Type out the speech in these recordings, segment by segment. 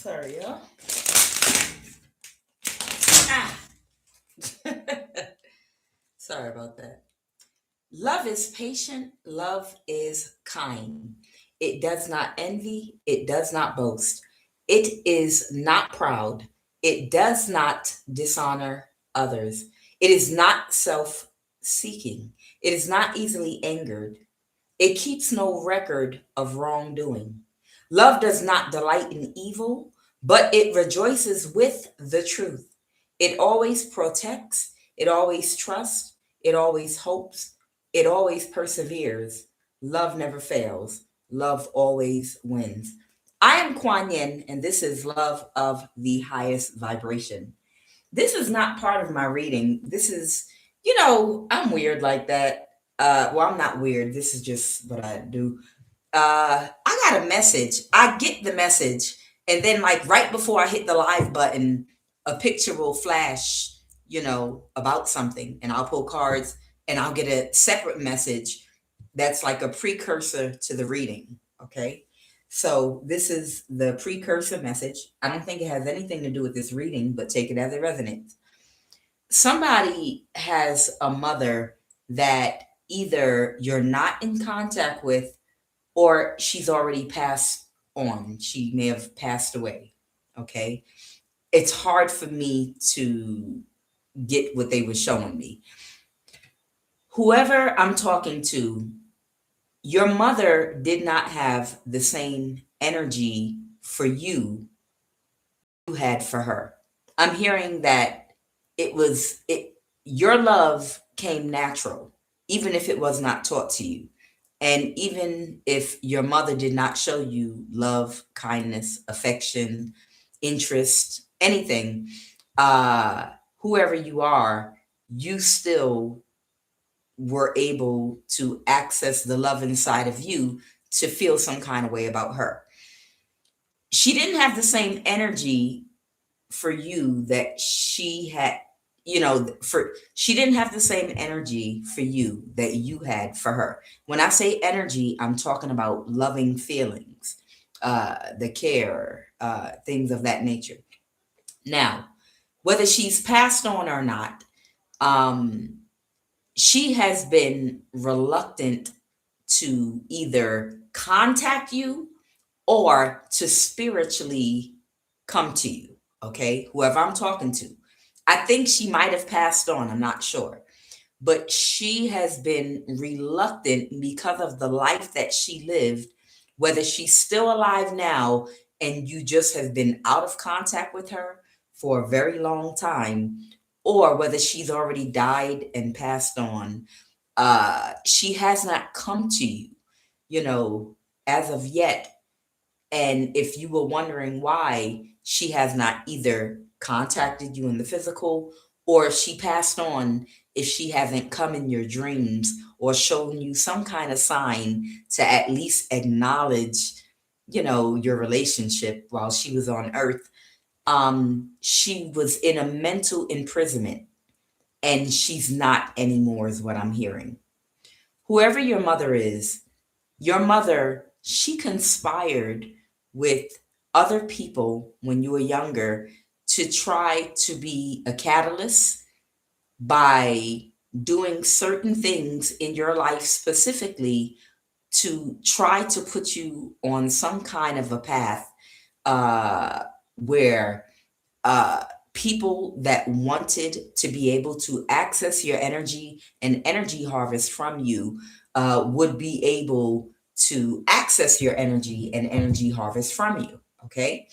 Sorry, y'all. Ah. Sorry about that. Love is patient. Love is kind. It does not envy. It does not boast. It is not proud. It does not dishonor others. It is not self seeking. It is not easily angered. It keeps no record of wrongdoing. Love does not delight in evil, but it rejoices with the truth. It always protects, it always trusts, it always hopes, it always perseveres. Love never fails. Love always wins. I am Kuan Yin, and this is Love of the Highest Vibration. This is not part of my reading. This is, I'm weird like that. Well, I'm not weird. This is just what I do. I got a message. I get the message, and then like right before I hit the live button, a picture will flash, about something, and I'll pull cards, and I'll get a separate message that's like a precursor to the reading. Okay. So this is the precursor message. I don't think it has anything to do with this reading, but take it as it resonates. Somebody has a mother that either you're not in contact with or she's already passed on. She may have passed away. Okay. It's hard for me to get what they were showing me. Whoever I'm talking to, your mother did not have the same energy for you had for her. I'm hearing that your love came natural, even if it was not taught to you. And even if your mother did not show you love, kindness, affection, interest, anything, uh, whoever you are, you still were able to access the love inside of you to feel some kind of way about her. She didn't have the same energy for you that she had, for she didn't have the same energy for you that you had for her. When I say energy, I'm talking about loving feelings, the care, things of that nature. Now, whether she's passed on or not, um, she has been reluctant to either contact you or to spiritually come to you. Okay, whoever I'm talking to, I think she might have passed on, I'm not sure, but she has been reluctant because of the life that she lived, whether she's still alive now and you just have been out of contact with her for a very long time, or whether she's already died and passed on. She has not come to you, you know, as of yet. And if you were wondering why she has not either contacted you in the physical or if she passed on, if she hasn't come in your dreams or shown you some kind of sign to at least acknowledge, your relationship while she was on earth, she was in a mental imprisonment and she's not anymore, is what I'm hearing. Whoever your mother, she conspired with other people when you were younger to try to be a catalyst by doing certain things in your life specifically to try to put you on some kind of a path where uh, people that wanted to be able to access your energy and energy harvest from you would be able to access your energy and energy harvest from you. Okay.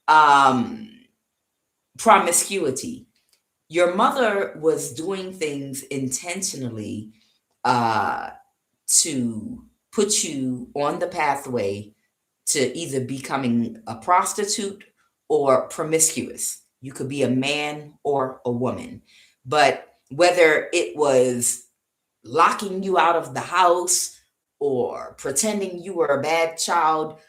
Um, Promiscuity. Your mother was doing things intentionally uh, to put you on the pathway to either becoming a prostitute or promiscuous. You could be a man or a woman. But whether it was locking you out of the house or pretending you were a bad child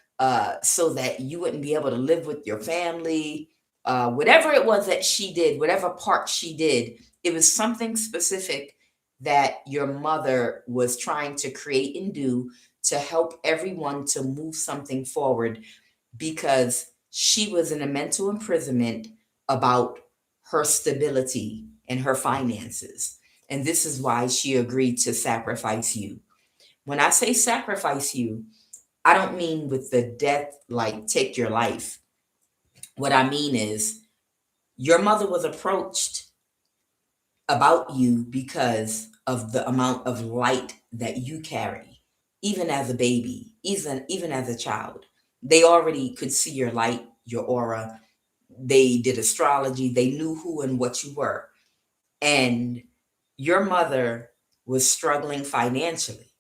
so that you wouldn't be able to live with your family, whatever it was that she did, whatever part she did, it was something specific that your mother was trying to create and do to help everyone to move something forward because she was in a mental imprisonment about her stability and her finances. And this is why she agreed to sacrifice you. When I say sacrifice you, I don't mean with the death, like take your life. What I mean is your mother was approached about you because of the amount of light that you carry, even as a baby, even as a child. They already could see your light, your aura. They did astrology. They knew who and what you were. And your mother was struggling financially,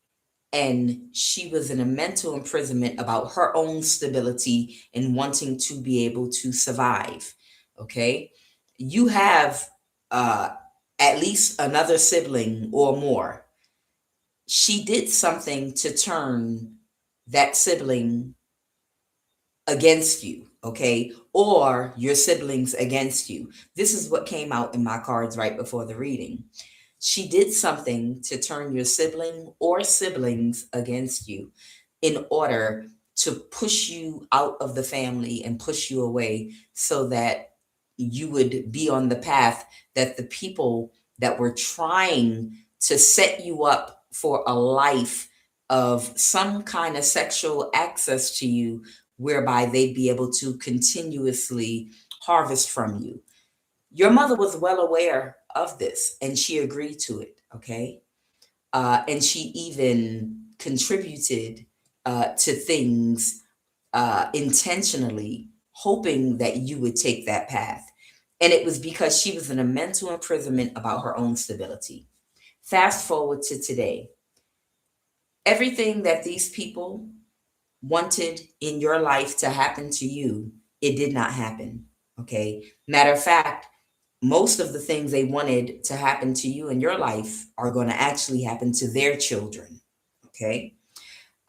and she was in a mental imprisonment about her own stability and wanting to be able to survive. Okay, you have uh at least another sibling or more. She did something to turn that sibling against you, okay, or your siblings against you. This is what came out in my cards right before the reading. She did something to turn your sibling or siblings against you in order to push you out of the family and push you away so that you would be on the path that the people that were trying to set you up for a life of some kind of sexual access to you, whereby they'd be able to continuously harvest from you. Your mother was well aware of this and she agreed to it, okay? And she even contributed to things intentionally, hoping that you would take that path. And it was because she was in a mental imprisonment about her own stability. Fast forward to today. Everything that these people wanted in your life to happen to you, it did not happen. Okay. Matter of fact, most of the things they wanted to happen to you in your life are going to actually happen to their children. Okay.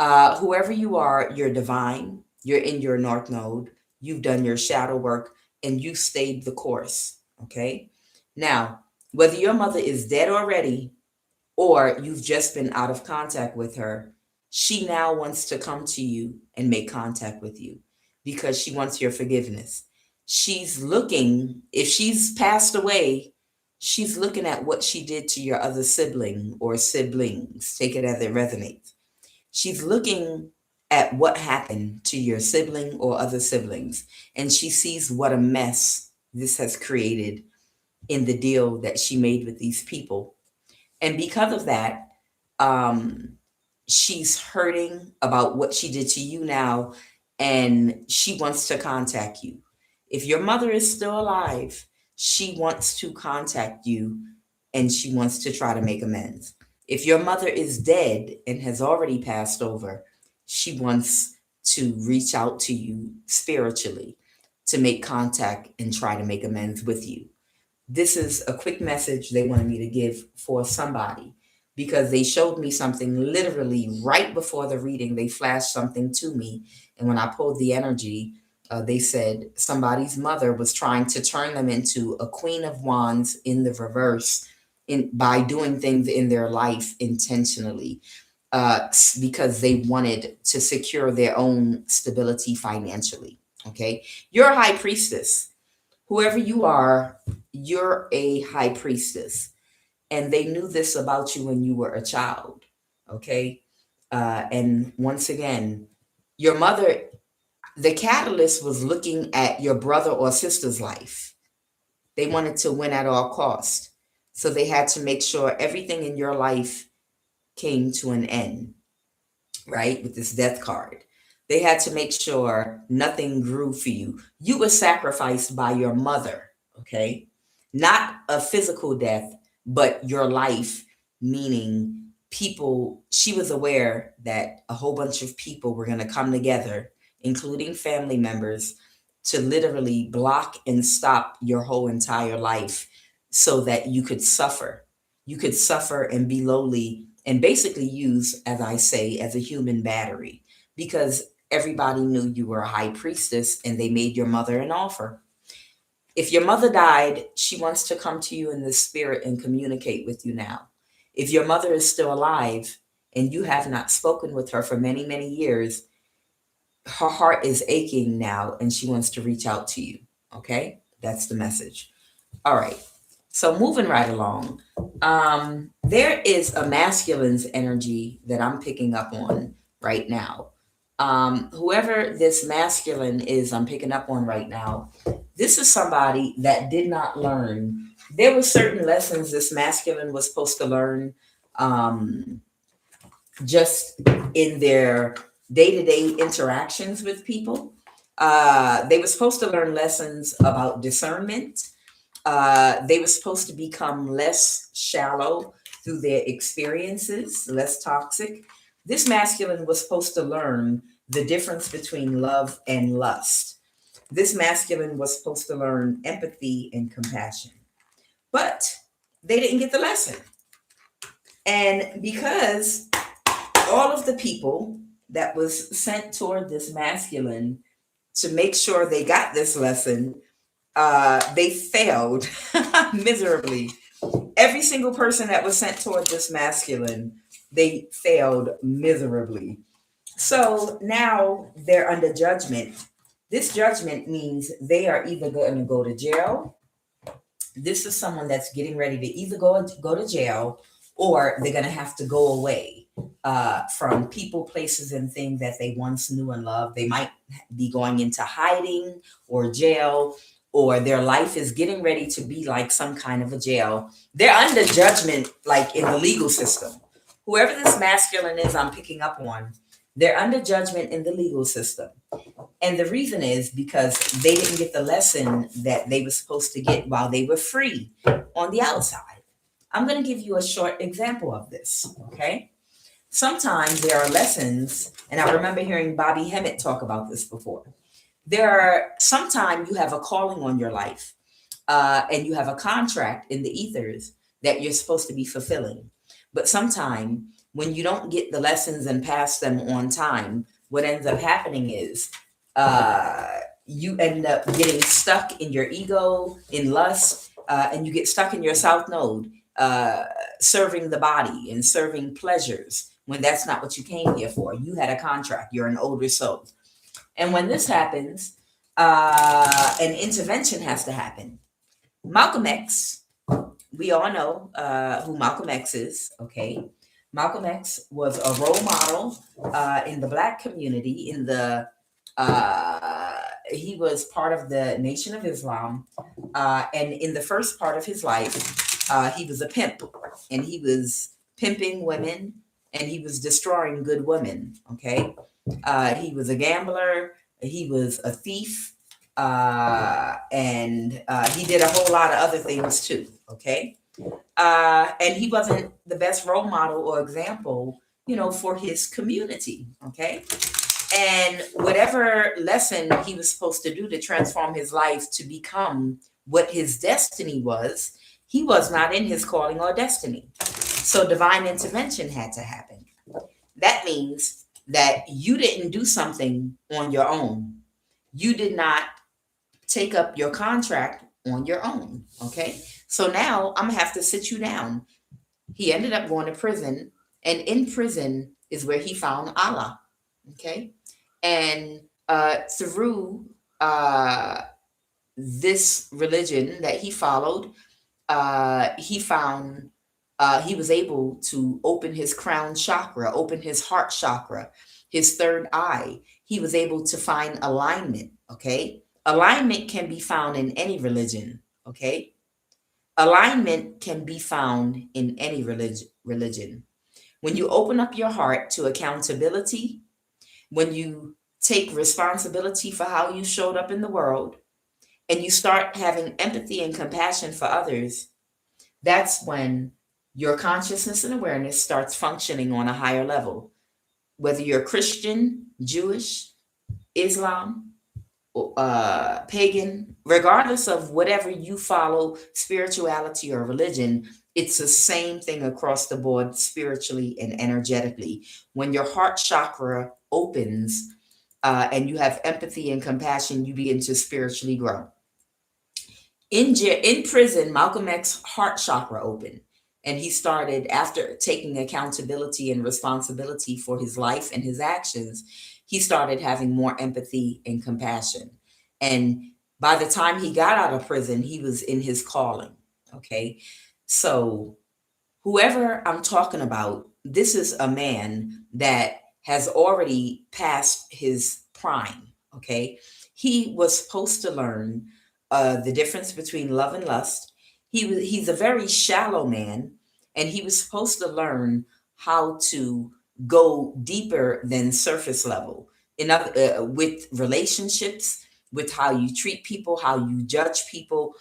Whoever you are, you're divine, you're in your North Node, you've done your shadow work, and you stayed the course. Okay. Now, whether your mother is dead already or you've just been out of contact with her, she now wants to come to you and make contact with you because she wants your forgiveness. She's looking, if she's passed away, she's looking at what she did to your other sibling or siblings. Take it as it resonates. She's looking at what happened to your sibling or other siblings, and she sees what a mess this has created in the deal that she made with these people. And because of that, um, she's hurting about what she did to you now, and she wants to contact you. If your mother is still alive, she wants to contact you and she wants to try to make amends. If your mother is dead and has already passed over, she wants to reach out to you spiritually to make contact and try to make amends with you. This is a quick message they wanted me to give for somebody because they showed me something literally right before the reading. They flashed something to me. And when I pulled the energy, they said somebody's mother was trying to turn them into a queen of wands in the reverse by doing things in their life intentionally because they wanted to secure their own stability financially. Okay. You're a high priestess. Whoever you are, you're a high priestess. And they knew this about you when you were a child. Okay. And once again, your mother, the catalyst was looking at your brother or sister's life. They wanted to win at all cost. So they had to make sure everything in your life came to an end, right? With this death card. They had to make sure nothing grew for you. You were sacrificed by your mother, okay? Not a physical death, but your life, meaning people, she was aware that a whole bunch of people were going to come together, including family members, to literally block and stop your whole entire life so that you could suffer. You could suffer and be lowly and basically use, as I say, as a human battery because everybody knew you were a high priestess and they made your mother an offer. If your mother died, she wants to come to you in the spirit and communicate with you now. If your mother is still alive and you have not spoken with her for many, many years, her heart is aching now and she wants to reach out to you. Okay? That's the message. All right. So moving right along, there is a masculine's energy that I'm picking up on right now. Whoever this masculine is, I'm picking up on right now. This is somebody that did not learn. There were certain lessons this masculine was supposed to learn, um, just in their day-to-day interactions with people. They were supposed to learn lessons about discernment. They were supposed to become less shallow through their experiences, less toxic. This masculine was supposed to learn the difference between love and lust. This masculine was supposed to learn empathy and compassion, but they didn't get the lesson. And because all of the people that was sent toward this masculine to make sure they got this lesson, they failed miserably. Every single person that was sent toward this masculine, they failed miserably. So now they're under judgment. This judgment means they are either going to go to jail. This is someone that's getting ready to either go to jail, or they're going to have to go away from people, places, and things that they once knew and loved. They might be going into hiding or jail, or their life is getting ready to be like some kind of a jail. They're under judgment, like in the legal system. Whoever this masculine is, I'm picking up on, they're under judgment in the legal system. And the reason is because they didn't get the lesson that they were supposed to get while they were free on the outside. I'm going to give you a short example of this, okay? Sometimes there are lessons, and I remember hearing Bobby Hemmett talk about this before. Sometimes you have a calling on your life, and you have a contract in the ethers that you're supposed to be fulfilling. But sometimes when you don't get the lessons and pass them on time, what ends up happening is you end up getting stuck in your ego, in lust, and you get stuck in your south node, serving the body and serving pleasures when that's not what you came here for. You had a contract, you're an older soul. And when this happens, an intervention has to happen. Malcolm X, we all know who Malcolm X is, okay? Malcolm X was a role model in the Black community. He was part of the Nation of Islam, and in the first part of his life, he was a pimp, and he was pimping women, and he was destroying good women. Okay, he was a gambler, he was a thief, and he did a whole lot of other things too. Okay. And he wasn't the best role model or example, for his community. Okay. And whatever lesson he was supposed to do to transform his life to become what his destiny was, he was not in his calling or destiny. So divine intervention had to happen. That means that you didn't do something on your own. You did not take up your contract on your own. Okay. So now I'm gonna have to sit you down. He ended up going to prison, and in prison is where he found Allah. Okay. And through this religion that he followed, he found he was able to open his crown chakra, open his heart chakra, his third eye. He was able to find alignment. Okay. Alignment can be found in any religion. Okay. Alignment can be found in any religion. When you open up your heart to accountability, when you take responsibility for how you showed up in the world, and you start having empathy and compassion for others, that's when your consciousness and awareness starts functioning on a higher level. Whether you're Christian, Jewish, Islam, pagan, regardless of whatever you follow, spirituality or religion, it's the same thing across the board, spiritually and energetically. When your heart chakra opens and you have empathy and compassion, you begin to spiritually grow. In prison, Malcolm X's heart chakra opened, and he started, after taking accountability and responsibility for his life and his actions, he started having more empathy and compassion. And by the time he got out of prison, he was in his calling. Okay. So, whoever I'm talking about, this is a man that has already passed his prime. Okay. He was supposed to learn the difference between love and lust. He's a very shallow man, and he was supposed to learn how to go deeper than surface level in other with relationships, with how you treat people, how you judge people,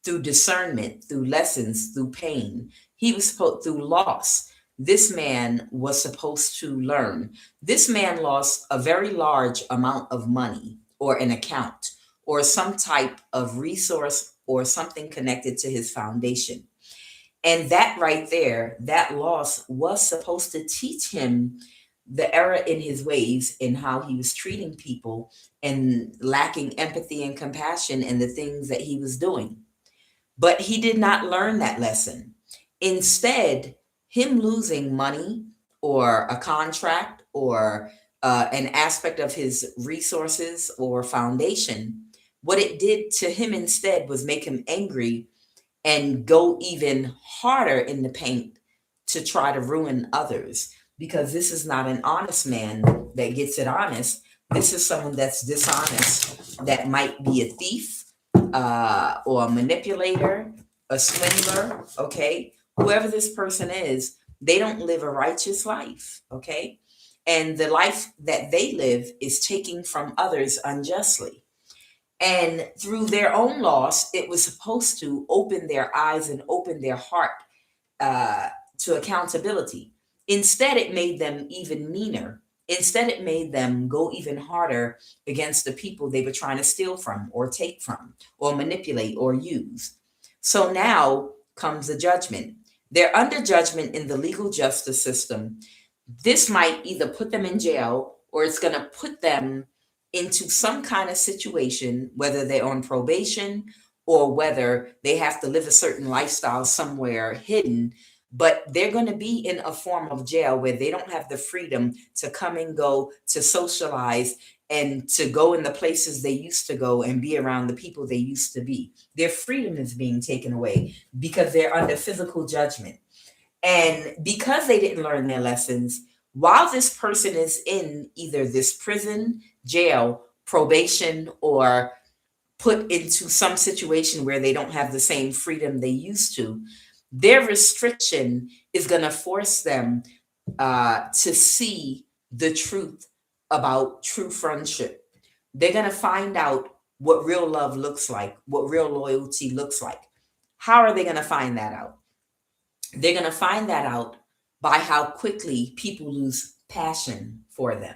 through discernment, through lessons, through pain. He was supposed through loss. This man was supposed to learn. This man lost a very large amount of money or an account or some type of resource or something connected to his foundation. And that right there, that loss was supposed to teach him the error in his ways in how he was treating people and lacking empathy and compassion in the things that he was doing. But he did not learn that lesson. Instead, him losing money or a contract or an aspect of his resources or foundation, what it did to him instead was make him angry and go even harder in the paint to try to ruin others. Because this is not an honest man that gets it honest. This is someone that's dishonest, that might be a thief, or a manipulator, a swindler, okay? Whoever this person is, they don't live a righteous life, okay? And the life that they live is taking from others unjustly. And through their own loss, it was supposed to open their eyes and open their heart uh, to accountability. Instead, it made them even meaner. Instead, it made them go even harder against the people they were trying to steal from, or take from, or manipulate, or use. So now comes the judgment. They're under judgment in the legal justice system. This might either put them in jail, or it's going to put them into some kind of situation, whether they're on probation or whether they have to live a certain lifestyle somewhere hidden. But they're going to be in a form of jail where they don't have the freedom to come and go, to socialize, and to go in the places they used to go and be around the people they used to be. Their freedom is being taken away because they're under physical judgment. And because they didn't learn their lessons, while this person is in either this prison, jail, probation, or put into some situation where they don't have the same freedom they used to, their restriction is going to force them to see the truth about true friendship. They're going to find out what real love looks like, what real loyalty looks like. How are they going to find that out? They're going to find that out by how quickly people lose passion for them.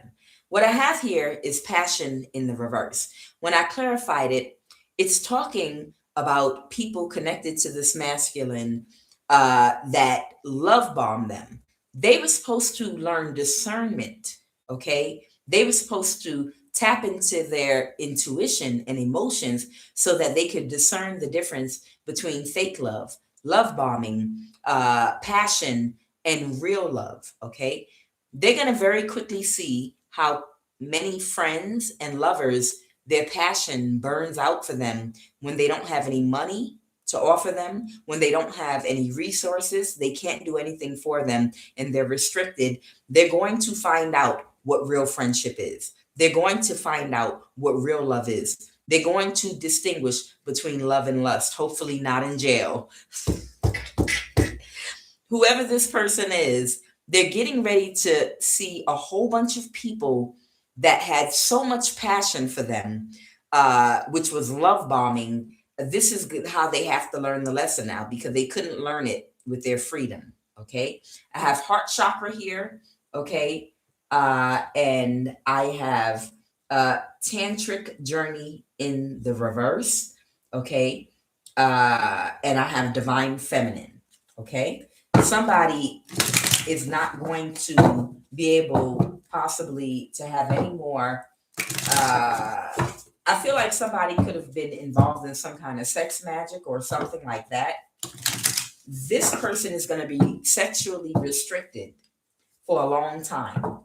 What I have here is passion in the reverse. When I clarified it, it's talking about people connected to this masculine that love bomb them. They were supposed to learn discernment, okay? They were supposed to tap into their intuition and emotions so that they could discern the difference between fake love, love bombing, passion, and real love, okay? They're going to very quickly see how many friends and lovers, their passion burns out for them when they don't have any money to offer them, when they don't have any resources, they can't do anything for them, and they're restricted. They're going to find out what real friendship is. They're going to find out what real love is. They're going to distinguish between love and lust, hopefully not in jail. Whoever this person is, they're getting ready to see a whole bunch of people that had so much passion for them, which was love bombing. This is how they have to learn the lesson now, because they couldn't learn it with their freedom. Okay. I have heart chakra here. Okay. And I have tantric journey in the reverse. Okay. And I have divine feminine. Okay. Somebody is not going to be able possibly to have any more. I feel like somebody could have been involved in some kind of sex magic or something like that. This person is going to be sexually restricted for a long time.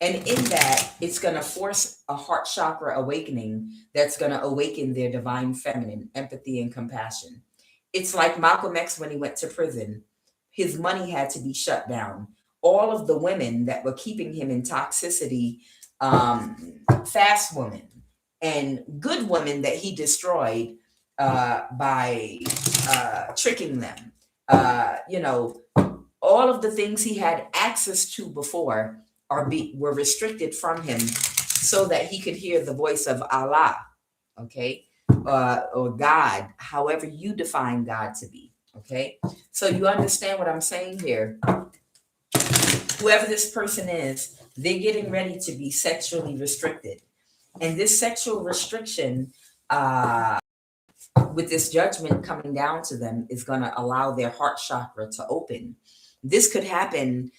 And in that, it's going to force a heart chakra awakening that's going to awaken their divine feminine, empathy and compassion. It's like Malcolm X when he went to prison. His money had to be shut down. All of the women that were keeping him in toxicity, fast women and good women that he destroyed by tricking them. You know, all of the things he had access to before were restricted from him so that he could hear the voice of Allah, okay, or God, however you define God to be, okay. So you understand what I'm saying here. Whoever this person is, they're getting ready to be sexually restricted, and this sexual restriction, with this judgment coming down to them, is going to allow their heart chakra to open. This could happen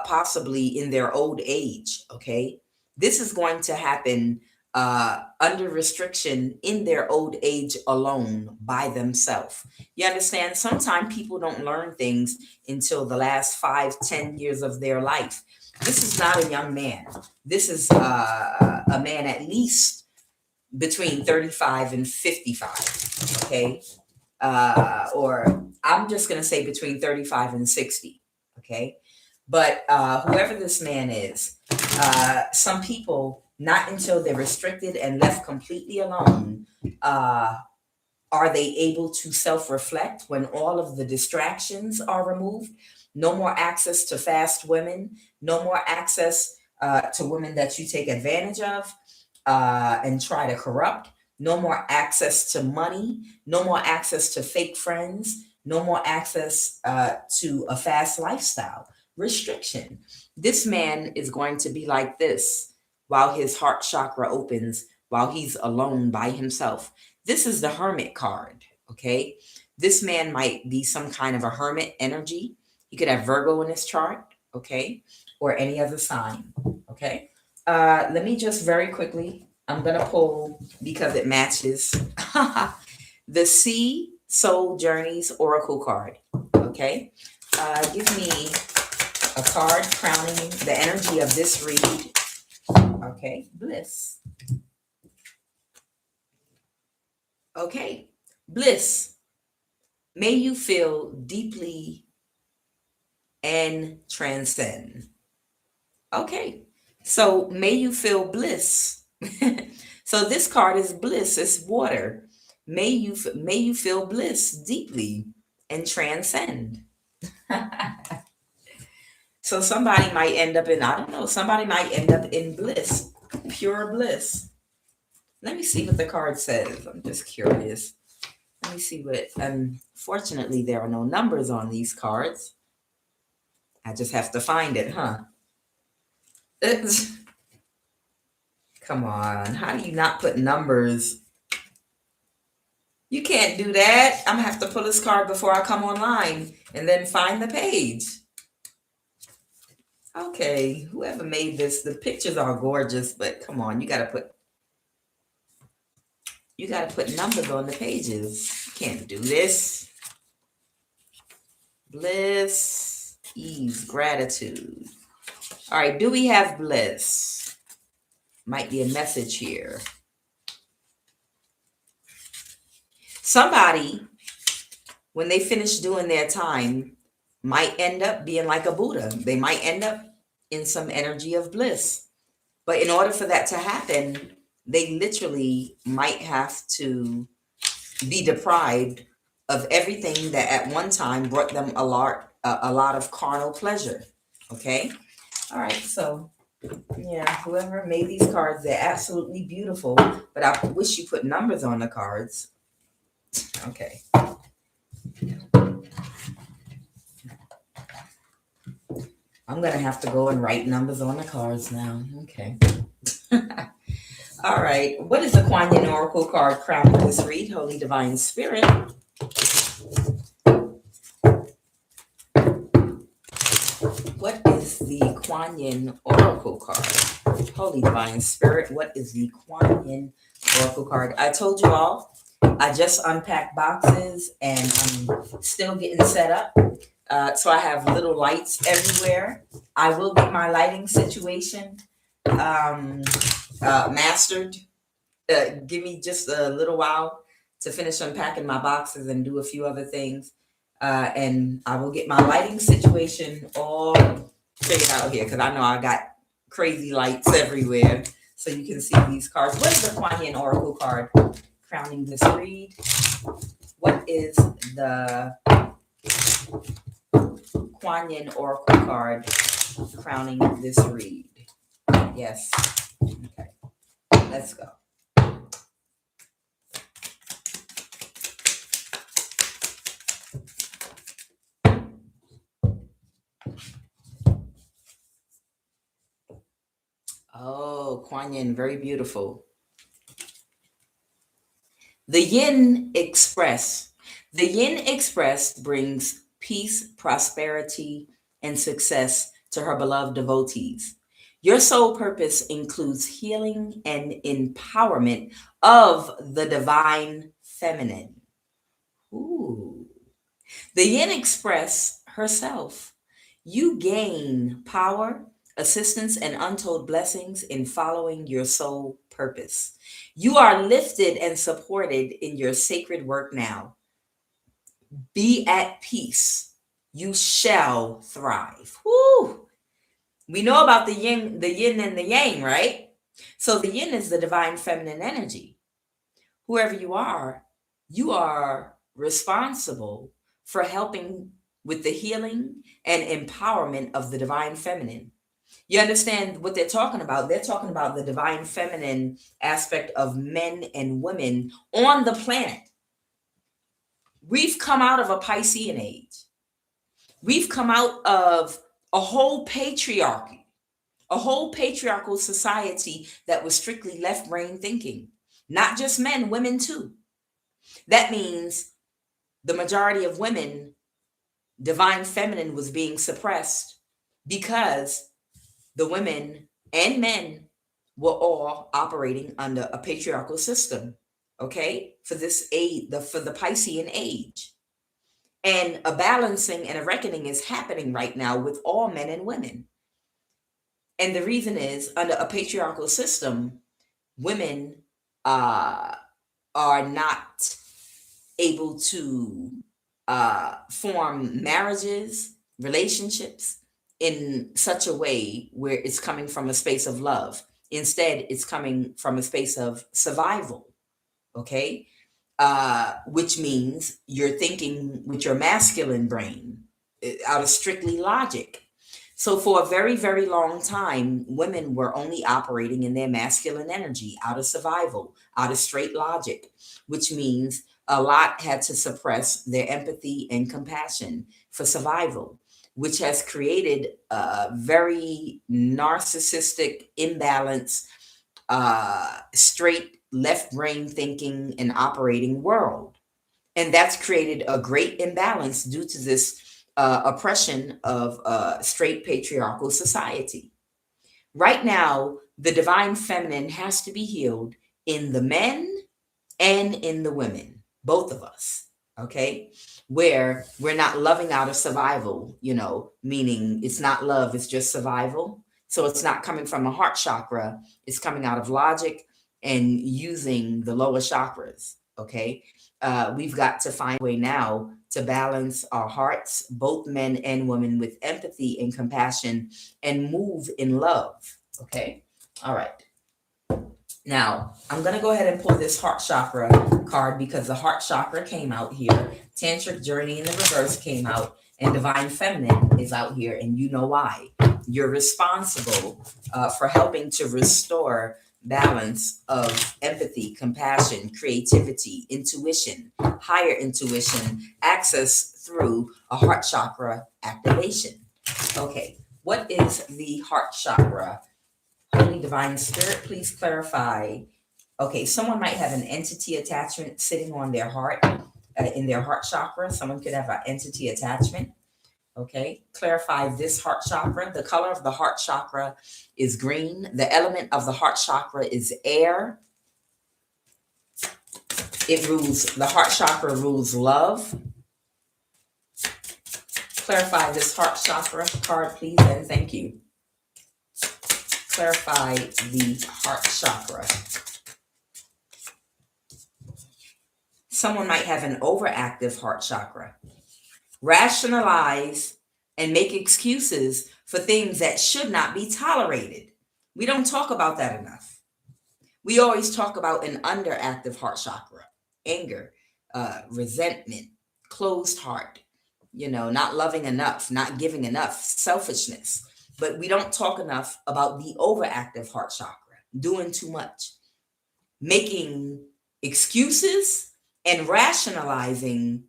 possibly in their old age, okay? This is going to happen under restriction in their old age alone by themselves. You understand? Sometimes people don't learn things until the last 5-10 years of their life. This is not a young man. This is a man at least between 35 and 55, okay? Or I'm just going to say between 35 and 60, okay? But whoever this man is, some people, not until they're restricted and left completely alone, are they able to self-reflect when all of the distractions are removed. No more access to fast women, no more access to women that you take advantage of and try to corrupt. No more access to money. No more access to fake friends. No more access to a fast lifestyle. Restriction. This man is going to be like this while his heart chakra opens, while he's alone by himself. This is the hermit card, okay? This man might be some kind of a hermit energy. He could have Virgo in his chart, okay? Or any other sign, okay? Let me just very quickly, I'm going to pull, because it matches, the Sea Soul Journeys Oracle card, okay? Give me a card crowning the energy of this read, okay? Bliss. Okay, bliss. May you feel deeply and transcend. Okay, so may you feel bliss. So this card is bliss. It's water. May you feel bliss deeply and transcend. So somebody might end up in, I don't know, somebody might end up in bliss, pure bliss. Let me see what the card says. I'm just curious. Let me see what, fortunately there are no numbers on these cards. I just have to find it, huh? Come on, how do you not put numbers? You can't do that. I'm gonna have to pull this card before I come online and then find the page. Okay, whoever made this, the pictures are gorgeous, but come on, you gotta put numbers on the pages. You can't do this. Bliss, ease, gratitude. All right, do we have bliss? Might be a message here. Somebody, when they finish doing their time, might end up being like a Buddha. They might end up in some energy of bliss. But in order for that to happen, they literally might have to be deprived of everything that at one time brought them a lot of carnal pleasure. Okay? All right, so yeah, whoever made these cards, they're absolutely beautiful, but I wish you put numbers on the cards. Okay. I'm going to have to go and write numbers on the cards now. Okay. All right. What is the QUAN Oracle card crowning this read? Holy Divine Spirit. What is the QUAN Oracle card? Holy Divine Spirit. What is the QUAN Oracle card? I told you all, I just unpacked boxes and I'm still getting set up. So I have little lights everywhere. I will get my lighting situation mastered. Give me just a little while to finish unpacking my boxes and do a few other things. And I will get my lighting situation all figured out here because I know I got crazy lights everywhere. So you can see these cards. What is the Kuan Yin Oracle card crowning this read? What is the Kuan Yin Oracle card crowning this read? Yes. Okay. Let's go. Oh, Kuan Yin, very beautiful. The Yin Express. The Yin Express brings peace, prosperity, and success to her beloved devotees. Your soul purpose includes healing and empowerment of the divine feminine. Ooh. The Yin Express herself. You gain power, assistance, and untold blessings in following your soul purpose. You are lifted and supported in your sacred work now. Be at peace. You shall thrive. Woo! We know about the yin and the yang, right? So the yin is the divine feminine energy. Whoever you are responsible for helping with the healing and empowerment of the divine feminine. You understand what they're talking about? They're talking about the divine feminine aspect of men and women on the planet. We've come out of a Piscean age. We've come out of a whole patriarchy, a whole patriarchal society that was strictly left brain thinking. Not just men, women too. That means the majority of women, divine feminine was being suppressed because the women and men were all operating under a patriarchal system, okay, for this age, for the Piscean age. And a balancing and a reckoning is happening right now with all men and women. And the reason is, under a patriarchal system, women are not able to form marriages, relationships in such a way where it's coming from a space of love. Instead, it's coming from a space of survival, okay? Which means you're thinking with your masculine brain out of strictly logic. So for a very, very long time, women were only operating in their masculine energy out of survival, out of straight logic, which means a lot had to suppress their empathy and compassion for survival, which has created a very narcissistic, imbalance, straight left brain thinking and operating world. And that's created a great imbalance due to this oppression of straight patriarchal society. Right now, the divine feminine has to be healed in the men and in the women, both of us, okay? Where we're not loving out of survival, meaning it's not love, it's just survival. So it's not coming from a heart chakra, it's coming out of logic and using the lower chakras, okay? We've got to find a way now to balance our hearts, both men and women, with empathy and compassion and move in love, okay? All right. Now, I'm going to go ahead and pull this heart chakra card because the heart chakra came out here. Tantric journey in the reverse came out, and divine feminine is out here, and you know why. You're responsible for helping to restore balance of empathy, compassion, creativity, intuition, higher intuition, access through a heart chakra activation. Okay, what is the heart chakra? Holy Divine Spirit, please clarify. Okay, someone might have an entity attachment sitting on their heart, in their heart chakra. Someone could have an entity attachment. Okay, clarify this heart chakra. The color of the heart chakra is green. The element of the heart chakra is air. The heart chakra rules love. Clarify this heart chakra card, please, and thank you. Clarify the heart chakra. Someone might have an overactive heart chakra. Rationalize and make excuses for things that should not be tolerated. We don't talk about that enough. We always talk about an underactive heart chakra, anger, resentment, closed heart, not loving enough, not giving enough, selfishness. But we don't talk enough about the overactive heart chakra, doing too much, making excuses and rationalizing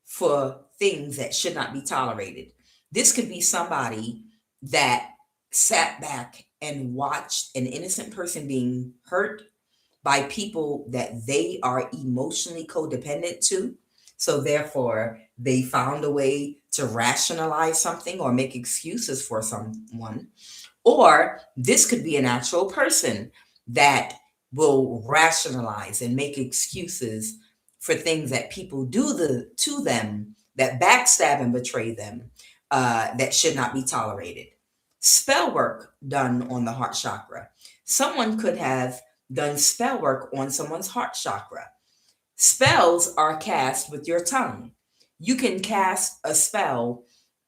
for things that should not be tolerated. This could be somebody that sat back and watched an innocent person being hurt by people that they are emotionally codependent to. So therefore, they found a way to rationalize something or make excuses for someone. Or this could be an actual person that will rationalize and make excuses for things that people do to them, that backstab and betray them, that should not be tolerated. Spell work done on the heart chakra. Someone could have done spell work on someone's heart chakra. Spells are cast with your tongue. You can cast a spell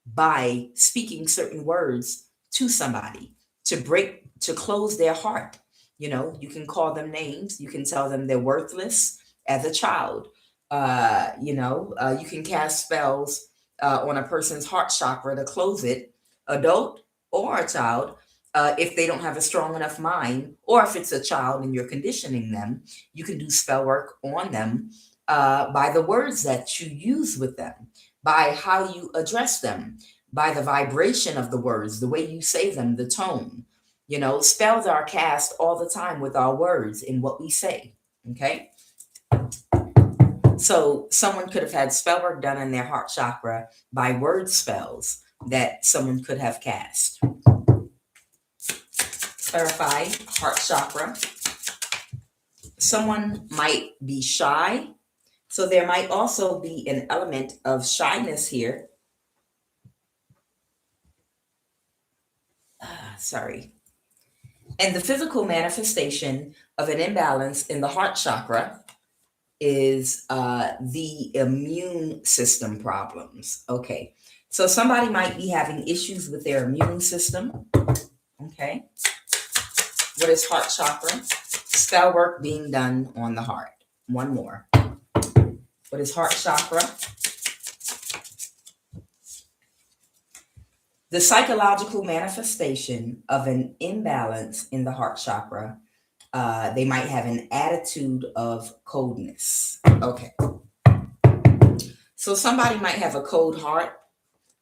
by speaking certain words to somebody to close their heart. You can call them names. You can tell them they're worthless as a child. You can cast spells on a person's heart chakra to close it, adult or a child, if they don't have a strong enough mind, or if it's a child and you're conditioning them, you can do spell work on them by the words that you use with them, by how you address them, by the vibration of the words, the way you say them, the tone. Spells are cast all the time with our words in what we say. Okay. So someone could have had spell work done in their heart chakra by word spells that someone could have cast. Clarify heart chakra. Someone might be shy. So there might also be an element of shyness here. And the physical manifestation of an imbalance in the heart chakra is the immune system problems. Okay. So somebody might be having issues with their immune system. Okay. What is heart chakra? Spell work being done on the heart. One more. What is heart chakra? The psychological manifestation of an imbalance in the heart chakra. They might have an attitude of coldness. Okay. So somebody might have a cold heart.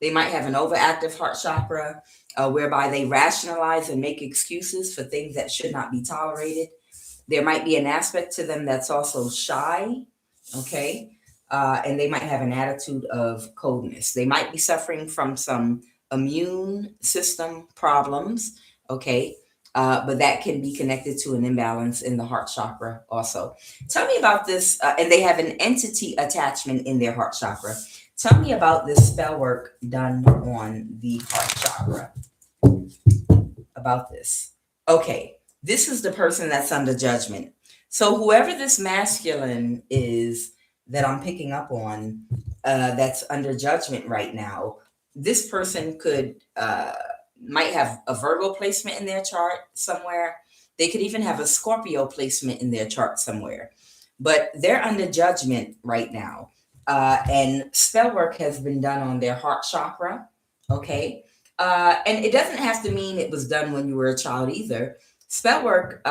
They might have an overactive heart chakra, whereby they rationalize and make excuses for things that should not be tolerated. There might be an aspect to them that's also shy, okay? And they might have an attitude of coldness. They might be suffering from some immune system problems, okay? But that can be connected to an imbalance in the heart chakra also. Tell me about this, and they have an entity attachment in their heart chakra. Tell me about this spell work done on the heart chakra. About this. Okay, this is the person that's under judgment. So whoever this masculine is that I'm picking up on, that's under judgment right now, this person might have a Virgo placement in their chart somewhere. They could even have a Scorpio placement in their chart somewhere. But they're under judgment right now. And spell work has been done on their heart chakra. Okay. And it doesn't have to mean it was done when you were a child either. Spell work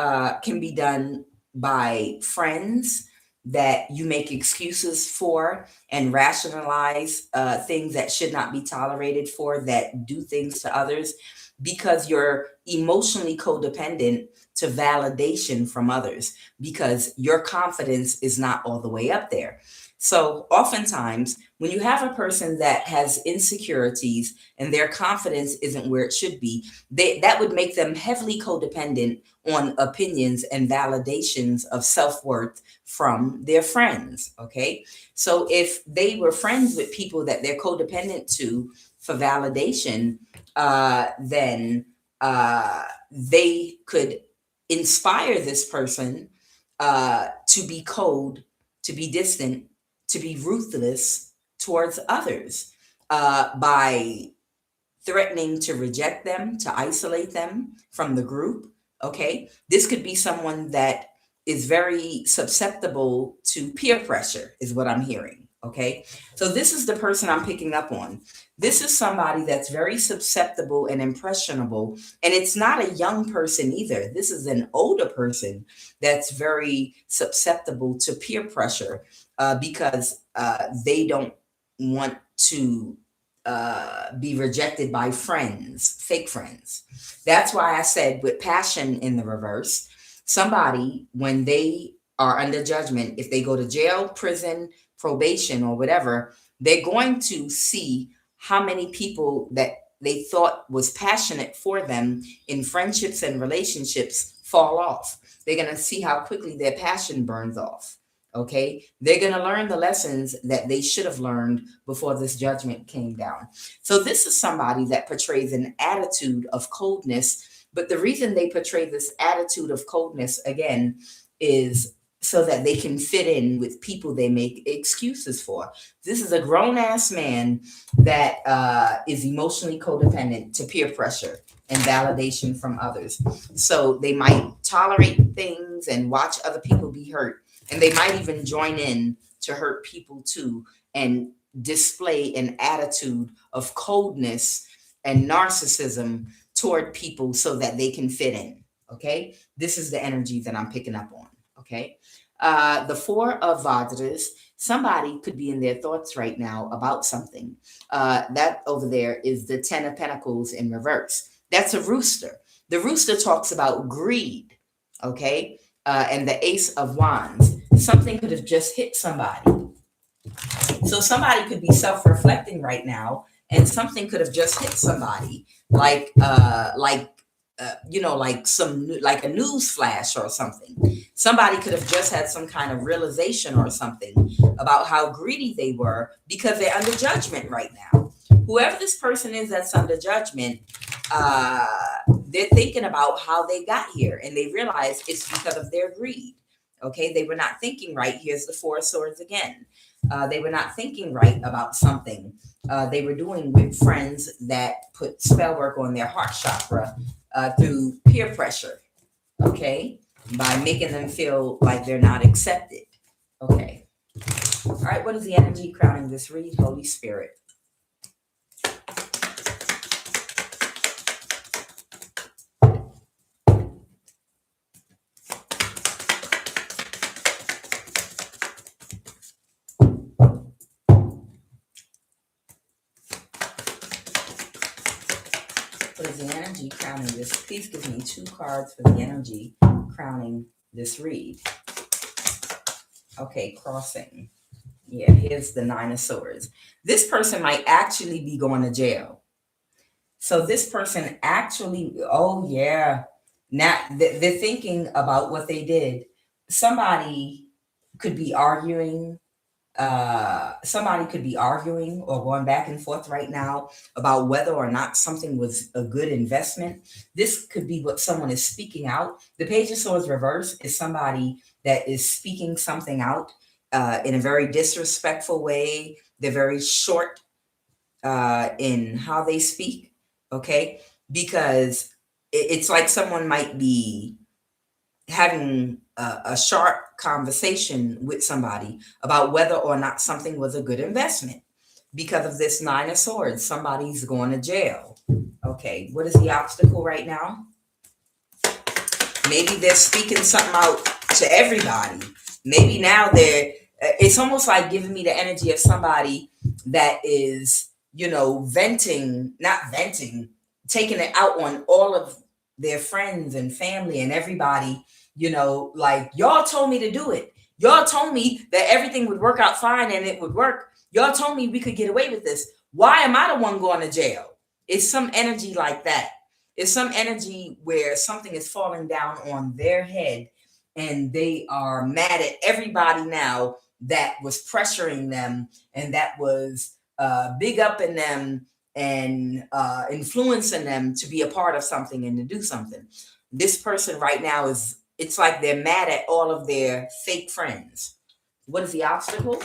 can be done by friends that you make excuses for and rationalize things that should not be tolerated for, that do things to others because you're emotionally codependent to validation from others because your confidence is not all the way up there. So oftentimes when you have a person that has insecurities and their confidence isn't where it should be, that would make them heavily codependent on opinions and validations of self-worth from their friends. Okay. So if they were friends with people that they're codependent to for validation, then they could inspire this person to be cold, to be distant, to be ruthless towards others by threatening to reject them, to isolate them from the group. Okay. This could be someone that is very susceptible to peer pressure, is what I'm hearing. Okay. So this is the person I'm picking up on. This is somebody that's very susceptible and impressionable. And it's not a young person either. This is an older person that's very susceptible to peer pressure because they don't want to be rejected by friends, fake friends. That's why I said with passion in the reverse, somebody, when they are under judgment, if they go to jail, prison, probation, or whatever, they're going to see how many people that they thought was passionate for them in friendships and relationships fall off. They're going to see how quickly their passion burns off. Okay, they're going to learn the lessons that they should have learned before this judgment came down. So this is somebody that portrays an attitude of coldness, but the reason they portray this attitude of coldness again is so that they can fit in with people they make excuses for. This is a grown-ass man that is emotionally codependent to peer pressure and validation from others. So they might tolerate things and watch other people be hurt. And they might even join in to hurt people too and display an attitude of coldness and narcissism toward people so that they can fit in. Okay. This is the energy that I'm picking up on. Okay. The Four of Vajras, somebody could be in their thoughts right now about something. That over there is the Ten of Pentacles in reverse. That's a rooster. The rooster talks about greed. Okay. And the Ace of Wands. Something could have just hit somebody. So somebody could be self-reflecting right now, and something could have just hit somebody, like like a news flash or something. Somebody could have just had some kind of realization or something about how greedy they were because they're under judgment right now. Whoever this person is that's under judgment, they're thinking about how they got here, and they realize it's because of their greed. Okay, they were not thinking right. Here's the Four of Swords again. They were not thinking right about something. They were doing with friends that put spell work on their heart chakra through peer pressure. Okay, by making them feel like they're not accepted. Okay. All right, what is the energy crowning this read? Holy Spirit. What is the energy crowning this? Please give me 2 cards for the energy crowning this read. Okay, crossing. Yeah, here's the Nine of Swords. This person might actually be going to jail. So this person actually, oh yeah, now they're thinking about what they did. Somebody could be arguing. Somebody could be arguing or going back and forth right now about whether or not something was a good investment. This could be what someone is speaking out. The Page of Swords reverse is somebody that is speaking something out in a very disrespectful way. They're very short in how they speak, okay? Because it's like someone might be having a sharp conversation with somebody about whether or not something was a good investment. Because of this Nine of Swords, somebody's going to jail. Okay, what is the obstacle right now? Maybe they're speaking something out to everybody. Maybe now it's almost like giving me the energy of somebody that is, venting, taking it out on all of their friends and family and everybody, like, y'all told me to do it. Y'all told me that everything would work out fine and it would work. Y'all told me we could get away with this. Why am I the one going to jail? It's some energy like that. It's some energy where something is falling down on their head and they are mad at everybody now that was pressuring them and that was big up in them and influencing them to be a part of something and to do something. This person right now it's like they're mad at all of their fake friends. What is the obstacle?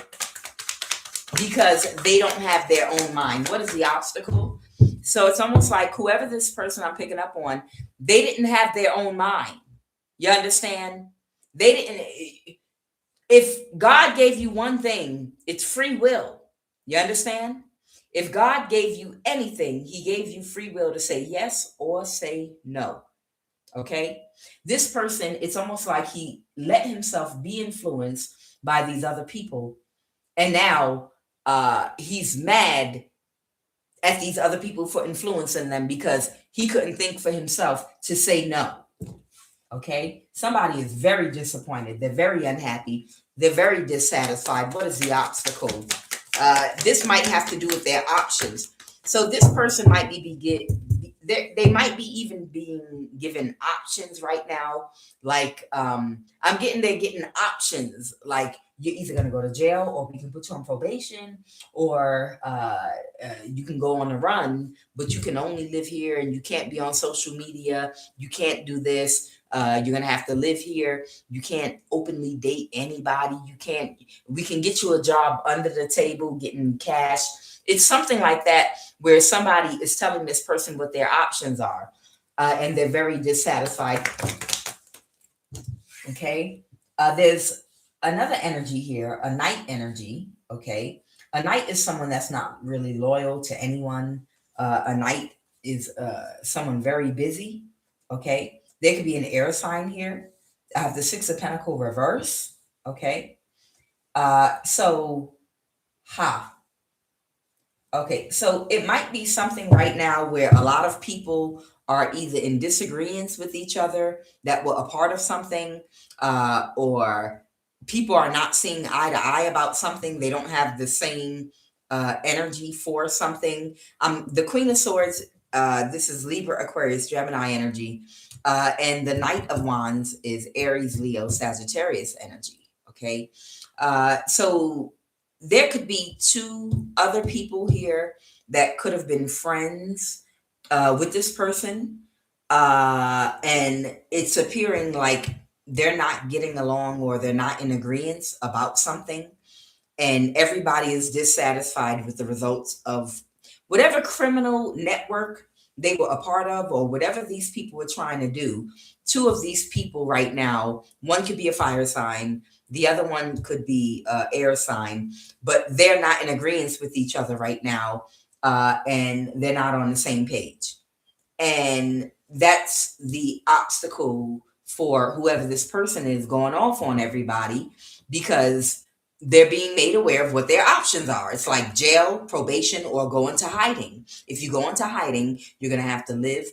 Because they don't have their own mind. What is the obstacle? So it's almost like whoever this person I'm picking up on, they didn't have their own mind. You understand? They didn't. If God gave you one thing, it's free will. You understand? If God gave you anything, He gave you free will to say yes or say no. Okay? This person, it's almost like he let himself be influenced by these other people. And now he's mad at these other people for influencing them because he couldn't think for himself to say no. Okay? Somebody is very disappointed. They're very unhappy. They're very dissatisfied. What is the obstacle? This might have to do with their options. So this person might they might be even being given options right now. Like they're getting options. Like you're either going to go to jail, or we can put you on probation, or you can go on a run, but you can only live here and you can't be on social media. You can't do this. You're going to have to live here. You can't openly date anybody. We can get you a job under the table, getting cash. It's something like that, where somebody is telling this person what their options are, and they're very dissatisfied. Okay. There's another energy here, a knight energy. Okay. A knight is someone that's not really loyal to anyone. A knight is someone very busy. Okay. There could be an air sign here. I have the Six of Pentacles reverse. Okay. Okay, so it might be something right now where a lot of people are either in disagreements with each other that were a part of something, or people are not seeing eye to eye about something. They don't have the same energy for something. The Queen of Swords, this is Libra, Aquarius, Gemini energy. And the Knight of Wands is Aries, Leo, Sagittarius energy. Okay, so there could be two other people here that could have been friends with this person. And it's appearing like they're not getting along, or they're not in agreement about something. And everybody is dissatisfied with the results of whatever criminal network they were a part of, or whatever these people were trying to do. Two of these people right now, one could be a fire sign, the other one could be air sign, but they're not in agreement with each other right now, and they're not on the same page. And that's the obstacle for whoever this person is, going off on everybody, because they're being made aware of what their options are. It's like jail, probation, or go into hiding. If you go into hiding, you're going to have to live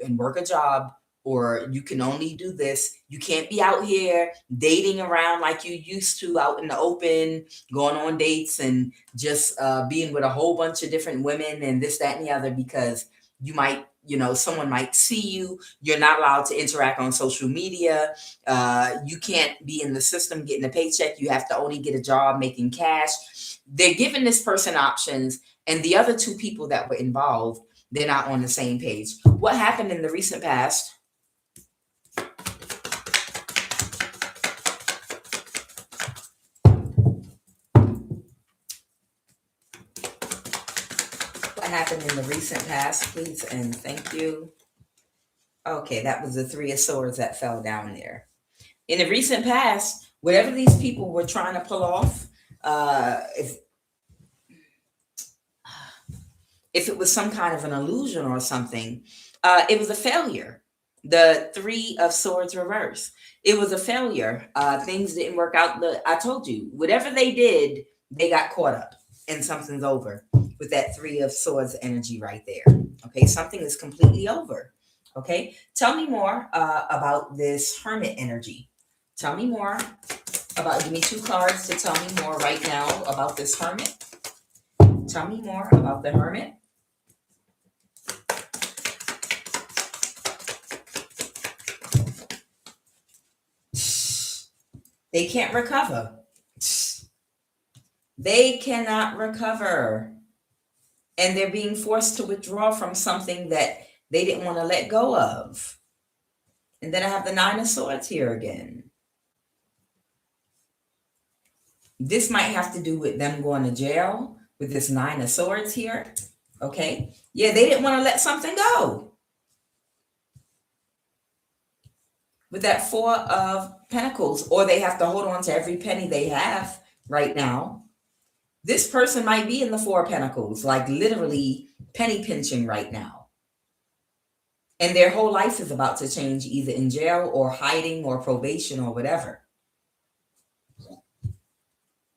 and work a job, or you can only do this. You can't be out here dating around like you used to, out in the open, going on dates and just being with a whole bunch of different women and this, that, and the other, because you might, someone might see you. You're not allowed to interact on social media. You can't be in the system getting a paycheck. You have to only get a job making cash. They're giving this person options, and the other two people that were involved, they're not on the same page. What happened in the recent past? What happened in the recent past, please, and thank you. Okay, that was the Three of Swords that fell down there. In the recent past, whatever these people were trying to pull off, if it was some kind of an illusion or something, it was a failure. The Three of Swords reverse. It was a failure. Things didn't work out. I told you, whatever they did, they got caught up, and something's over with that Three of Swords energy right there. Okay, something is completely over. Okay, tell me more about this Hermit energy. Tell me more about, give me two cards to tell me more right now about this Hermit. Tell me more about the Hermit. They can't recover. They cannot recover. and they're being forced to withdraw from something that they didn't want to let go of. And then I have the Nine of Swords here again. This might have to do with them going to jail with this Nine of Swords here. Okay. Yeah, they didn't want to let something go. With that Four of Pentacles, or they have to hold on to every penny they have right now. This person might be in the Four of Pentacles, like literally penny pinching right now. And their whole life is about to change, either in jail or hiding or probation or whatever.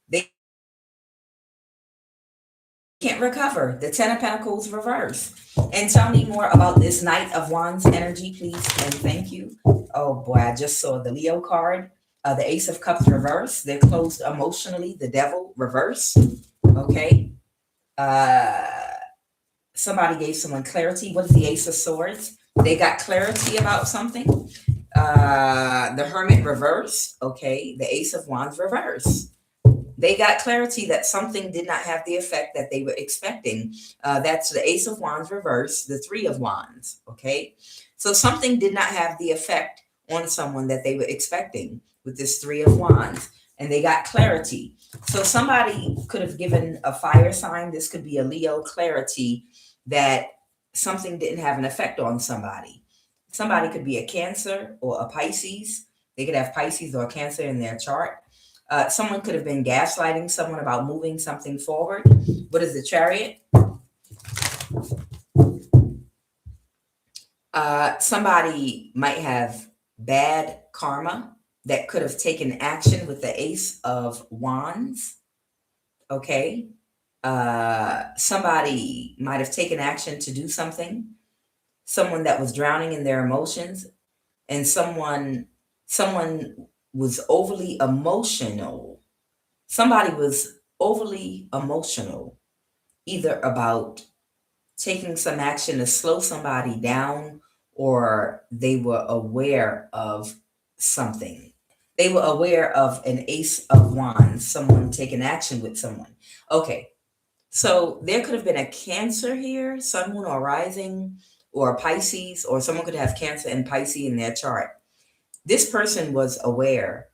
They can't recover. The Ten of Pentacles reverse. And tell me more about this Knight of Wands energy, please, and thank you. Oh boy, I just saw the Leo card. The Ace of Cups reverse. They're closed emotionally. The Devil reverse. Okay. Somebody gave someone clarity. What is the Ace of Swords? They got clarity about something. The Hermit reverse. Okay. The Ace of Wands reverse. They got clarity that something did not have the effect that they were expecting. That's the Ace of Wands reverse, the Three of Wands. Okay. So something did not have the effect on someone that they were expecting with this Three of Wands, and they got clarity. So somebody could have given a fire sign. This could be a Leo, clarity that something didn't have an effect on somebody. Somebody could be a Cancer or a Pisces. They could have Pisces or Cancer in their chart. Someone could have been gaslighting someone about moving something forward. What is the Chariot? Somebody might have bad karma that could have taken action with the Ace of Wands. Okay. Somebody might have taken action to do something. Someone that was drowning in their emotions, and someone was overly emotional. Somebody was overly emotional, either about taking some action to slow somebody down, or they were aware of something. They were aware of an Ace of Wands, someone taking action with someone. Okay, so there could have been a Cancer here, Sun, Moon, or Rising, or a Pisces, or someone could have Cancer and Pisces in their chart. This person was aware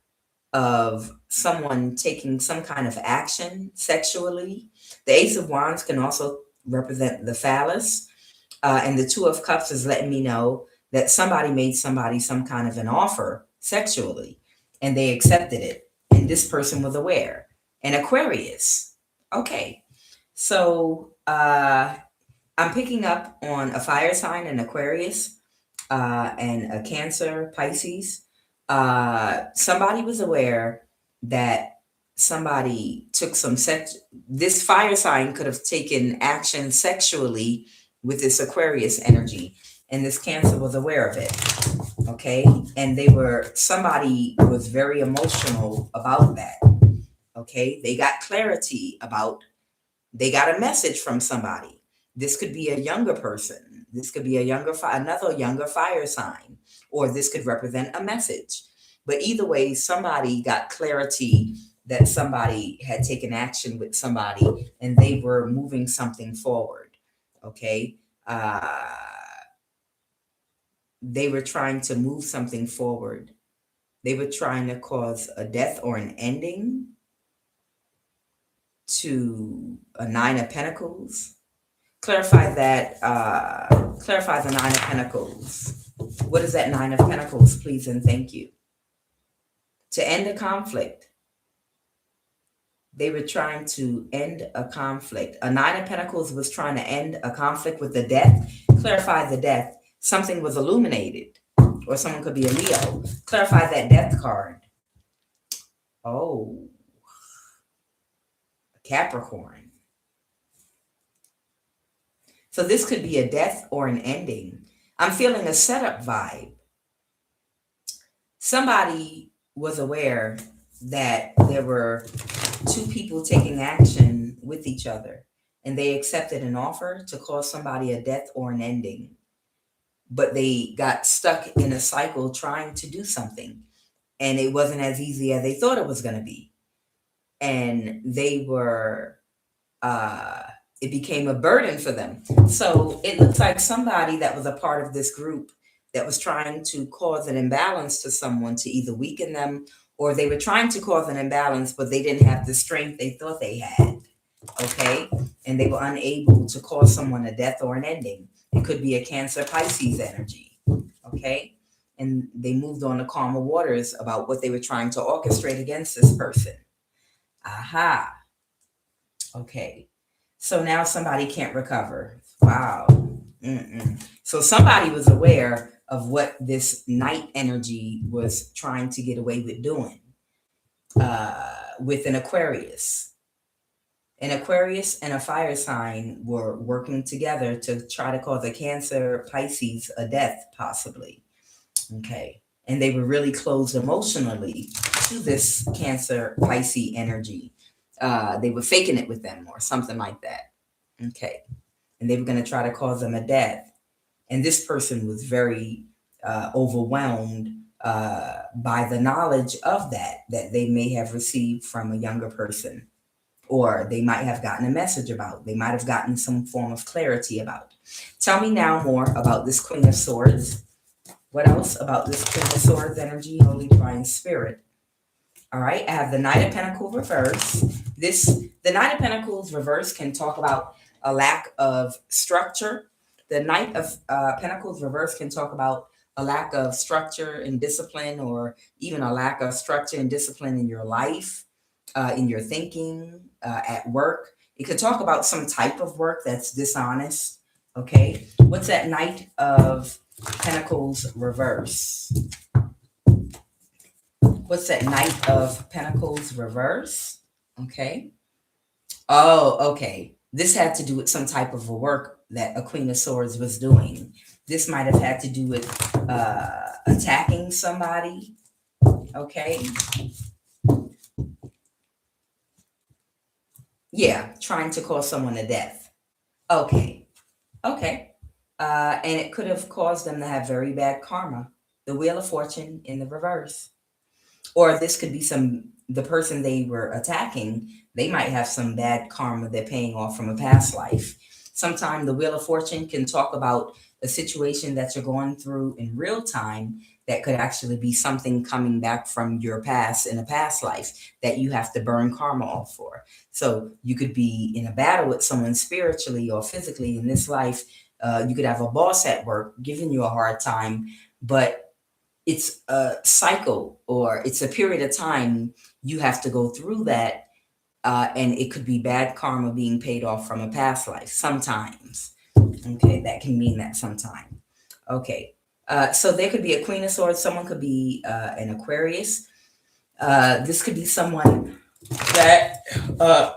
of someone taking some kind of action sexually. The Ace of Wands can also represent the phallus. And the Two of Cups is letting me know that somebody made somebody some kind of an offer sexually, and they accepted it. And this person was aware. And Aquarius. Okay. So I'm picking up on a fire sign, an Aquarius, and a Cancer, Pisces. Somebody was aware that somebody took some sex. This fire sign could have taken action sexually with this Aquarius energy, and this Cancer was aware of it. Okay. And somebody was very emotional about that. Okay. They got clarity about, they got a message from somebody. This could be a younger person. This could be another younger fire sign, or this could represent a message. But either way, somebody got clarity that somebody had taken action with somebody, and they were moving something forward. Okay. They were trying to move something forward. They were trying to cause a death or an ending to a Nine of Pentacles. Clarify that, clarify the Nine of Pentacles. What is that Nine of Pentacles, please, and thank you. To end a conflict. They were trying to end a conflict. A Nine of Pentacles was trying to end a conflict with the death. Clarify the death. Something was illuminated, or someone could be a Leo. Clarify that death card. Oh, Capricorn. So this could be a death or an ending. I'm feeling a setup vibe. Somebody was aware that there were two people taking action with each other, and they accepted an offer to cause somebody a death or an ending. But they got stuck in a cycle trying to do something, and it wasn't as easy as they thought it was going to be. And they were it became a burden for them. So it looks like somebody that was a part of this group that was trying to cause an imbalance to someone to either weaken them, or they were trying to cause an imbalance, but they didn't have the strength they thought they had. Okay. And they were unable to cause someone a death or an ending. It could be a Cancer Pisces energy. Okay. And they moved on to calmer waters about what they were trying to orchestrate against this person. Aha. Okay. So now somebody can't recover. Wow. Mm-mm. So somebody was aware of what this night energy was trying to get away with doing with an Aquarius. An Aquarius and a fire sign were working together to try to cause a Cancer Pisces a death, possibly. Okay. And they were really closed emotionally to this Cancer Pisces energy. They were faking it with them or something like that. Okay. And they were going to try to cause them a death. And this person was very overwhelmed by the knowledge of that they may have received from a younger person, or they might have gotten a message about. They might have gotten some form of clarity about. Tell me now more about this Queen of Swords. What else about this Queen of Swords energy, Holy Divine Spirit? All right, I have the Knight of Pentacles reverse. The Knight of Pentacles reverse can talk about a lack of structure. The Knight of Pentacles reverse can talk about a lack of structure and discipline, or even a lack of structure and discipline in your life, in your thinking, at work. It could talk about some type of work that's dishonest. Okay, what's that Knight of Pentacles reverse? What's that Knight of Pentacles reverse? Okay. Oh, okay. This had to do with some type of a work that a Queen of Swords was doing. This might have had to do with attacking somebody. Okay. Yeah, trying to cause someone a death. Okay. Okay. And it could have caused them to have very bad karma. The Wheel of Fortune in the reverse. Or this could be the person they were attacking, they might have some bad karma they're paying off from a past life. Sometimes the Wheel of Fortune can talk about a situation that you're going through in real time that could actually be something coming back from your past in a past life that you have to burn karma off for. So you could be in a battle with someone spiritually or physically in this life. You could have a boss at work giving you a hard time, but it's a cycle, or it's a period of time you have to go through that. And it could be bad karma being paid off from a past life sometimes. Okay, that can mean that sometime. Okay, so there could be a Queen of Swords. Someone could be an Aquarius. This could be someone that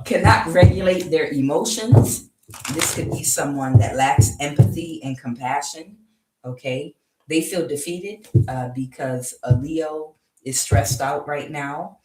cannot regulate their emotions. This could be someone that lacks empathy and compassion. Okay, they feel defeated because a Leo is stressed out right now.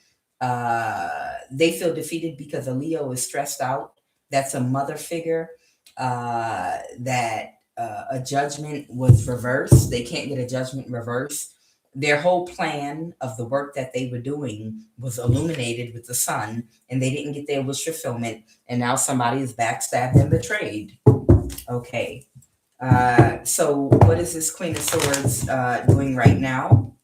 They feel defeated because a Leo is stressed out. That's a mother figure. That a judgment was reversed. They can't get a judgment reversed. Their whole plan of the work that they were doing was illuminated with the sun, and they didn't get their wish fulfillment. And now somebody is backstabbed and betrayed. Okay. So what is this Queen of Swords doing right now?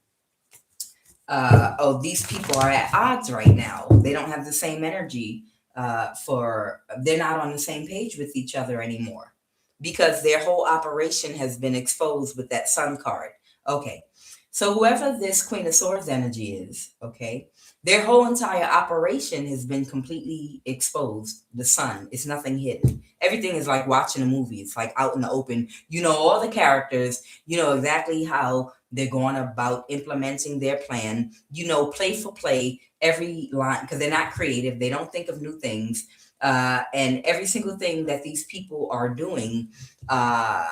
These people are at odds right now. They don't have the same energy they're not on the same page with each other anymore because their whole operation has been exposed with that sun card. Okay. So whoever this Queen of Swords energy is, okay, their whole entire operation has been completely exposed. The sun, it's nothing hidden. Everything is like watching a movie. It's like out in the open. You know all the characters. You know exactly how they're going about implementing their plan. You know, play for play, every line, because they're not creative. They don't think of new things. And every single thing that these people are doing, every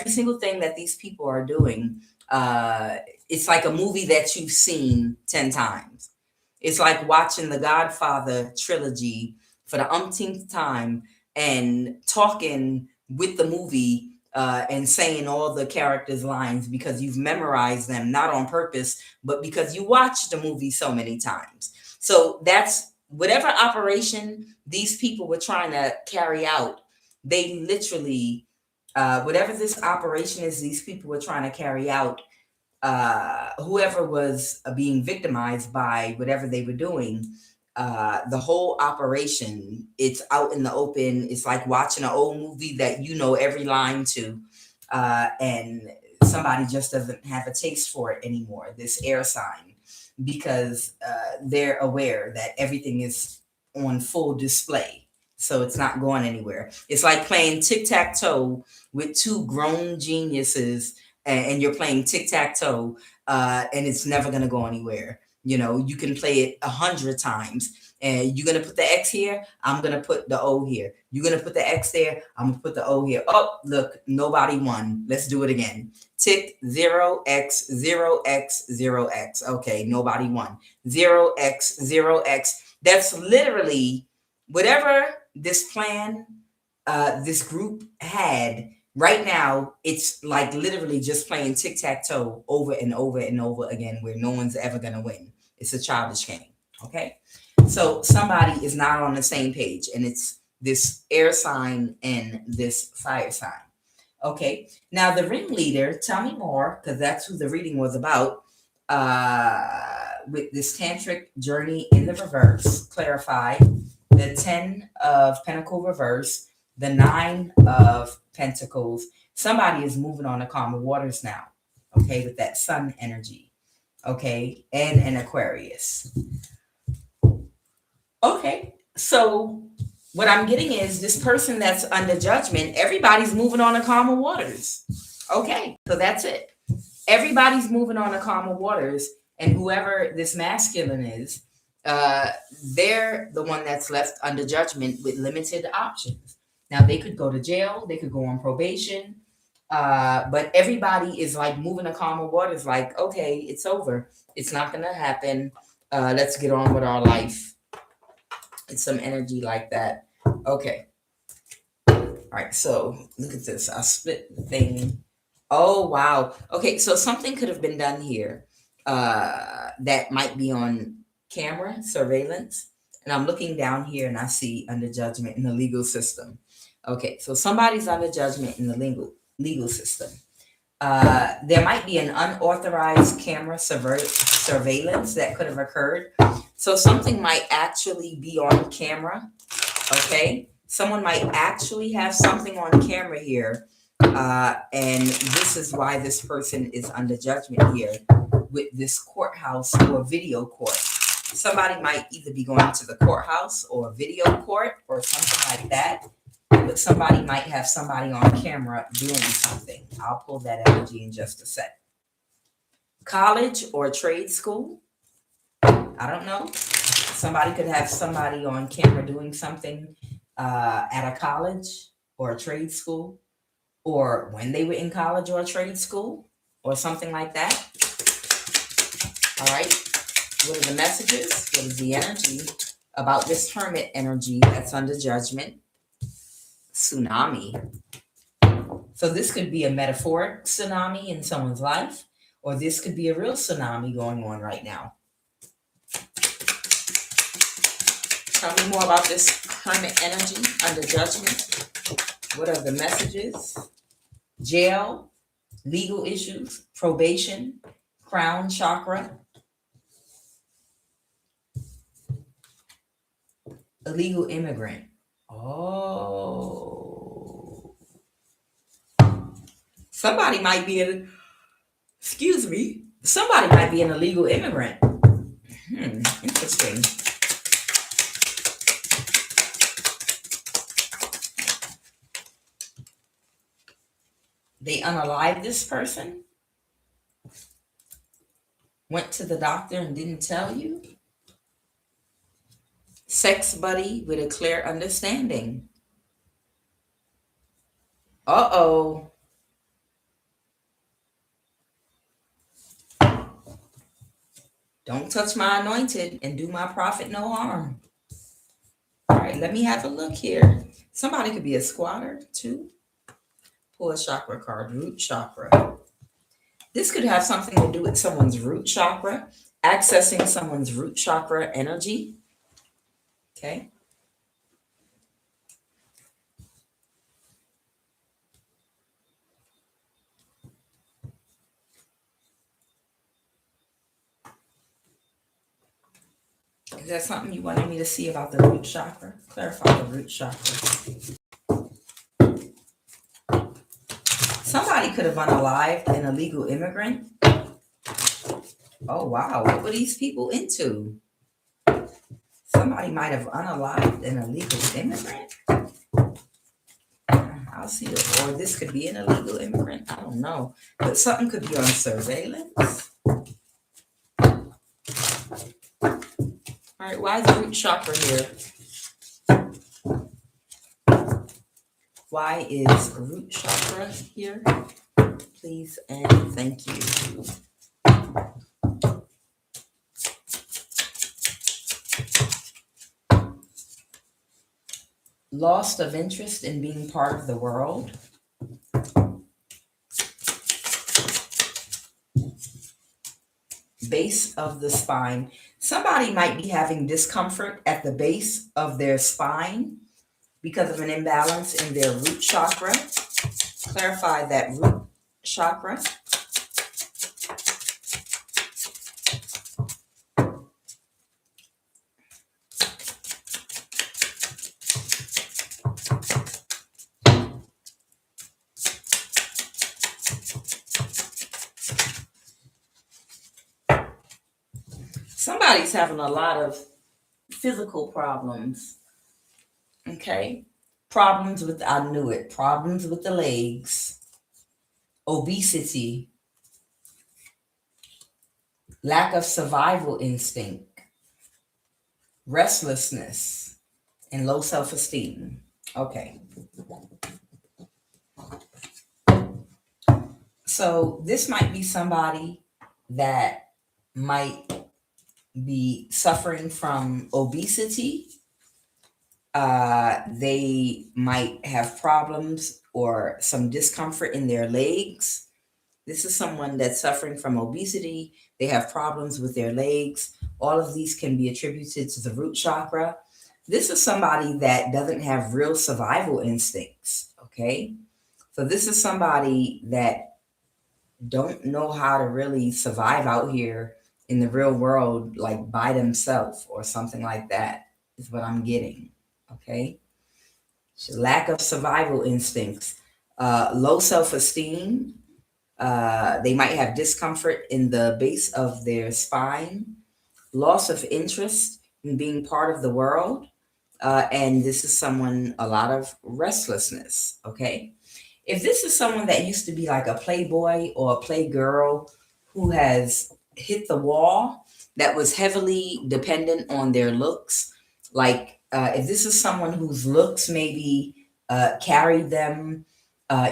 single thing that these people are doing, it's like a movie that you've seen 10 times. It's like watching the Godfather trilogy for the umpteenth time and talking with the movie and saying all the characters' lines because you've memorized them, not on purpose, but because you watched the movie so many times. So that's whatever operation these people were trying to carry out, they literally, whatever this operation is these people were trying to carry out, whoever was being victimized by whatever they were doing, the whole operation, it's out in the open. It's like watching an old movie that you know every line to, and somebody just doesn't have a taste for it anymore, this air sign, because they're aware that everything is on full display. So it's not going anywhere. It's like playing tic-tac-toe with two grown geniuses, and you're playing tic-tac-toe, and it's never going to go anywhere. You know, you can play it 100 times, and you're going to put the X here, I'm going to put the O here. You're going to put the X there, I'm going to put the O here. Oh, look, nobody won. Let's do it again. Tick 0x 0x 0x. Okay, nobody won. 0x 0x. That's literally whatever this plan, this group had. Right now, it's like literally just playing tic-tac-toe over and over and over again, where no one's ever going to win. It's a childish game. Okay. So somebody is not on the same page, and it's this air sign and this fire sign. Okay. Now the ringleader, tell me more, because that's who the reading was about. With this tantric journey in the reverse, clarify the 10 of Pentacle reverse, the 9 of Pentacles. Somebody is moving on the calmer waters now. Okay. With that sun energy. Okay. And an Aquarius. Okay. So what I'm getting is this person that's under judgment, everybody's moving on to calmer waters. Okay, so that's it. Everybody's moving on to calmer waters, and whoever this masculine is, they're the one that's left under judgment with limited options. Now, they could go to jail, they could go on probation, but everybody is like moving to calmer waters, like, okay, it's over. It's not going to happen. Let's get on with our life. It's some energy like that. Okay. All right. So look at this. I split the thing. Oh, wow. Okay. So something could have been done here that might be on camera surveillance. And I'm looking down here and I see under judgment in the legal system. Okay. So somebody's under judgment in the legal system. There might be an unauthorized camera surveillance that could have occurred. So something might actually be on camera. Okay. Someone might actually have something on camera here. And this is why this person is under judgment here with this courthouse or video court. Somebody might either be going to the courthouse or video court or something like that. But somebody might have somebody on camera doing something. I'll pull that energy in just a sec. College or trade school. I don't know. Somebody could have somebody on camera doing something at a college or a trade school, or when they were in college or a trade school, or something like that. All right. What are the messages? What is the energy about this hermit energy that's under judgment? Tsunami. So this could be a metaphoric tsunami in someone's life, or this could be a real tsunami going on right now. Tell me more about this hermit energy under judgment. What are the messages? Jail, legal issues, probation, crown chakra, illegal immigrant. Oh. Somebody might be an illegal immigrant. Interesting. They unalived this person? Went to the doctor and didn't tell you? Sex buddy with a clear understanding. Uh-oh. Don't touch my anointed and do my prophet no harm. All right, let me have a look here. Somebody could be a squatter too. Pull a chakra card, root chakra. This could have something to do with someone's root chakra, accessing someone's root chakra energy. Okay. Is that something you wanted me to see about the root chakra? Clarify the root chakra. Somebody could have unalived an illegal immigrant. Oh, wow. What were these people into? Somebody might have unalived an illegal immigrant. I'll see it. Or this could be an illegal immigrant. I don't know. But something could be on surveillance. All right, why is the root chakra here? Why is root chakra here? Please and thank you. Loss of interest in being part of the world. Base of the spine. Somebody might be having discomfort at the base of their spine because of an imbalance in their root chakra. Clarify that root chakra. Somebody's having a lot of physical problems. Okay. Problems with, I knew it, problems with the legs, obesity, lack of survival instinct, restlessness, and low self-esteem. Okay. So this might be somebody that might be suffering from obesity. They might have problems or some discomfort in their legs. This is someone that's suffering from obesity. They have problems with their legs. All of these can be attributed to the root chakra. This is somebody that doesn't have real survival instincts, okay? So this is somebody that don't know how to really survive out here in the real world, like by themselves or something like that, is what I'm getting, okay? So lack of survival instincts, low self-esteem. They might have discomfort in the base of their spine, loss of interest in being part of the world, and this is someone, a lot of restlessness, okay? If this is someone that used to be like a playboy or a playgirl who has hit the wall, that was heavily dependent on their looks, like if this is someone whose looks maybe carried them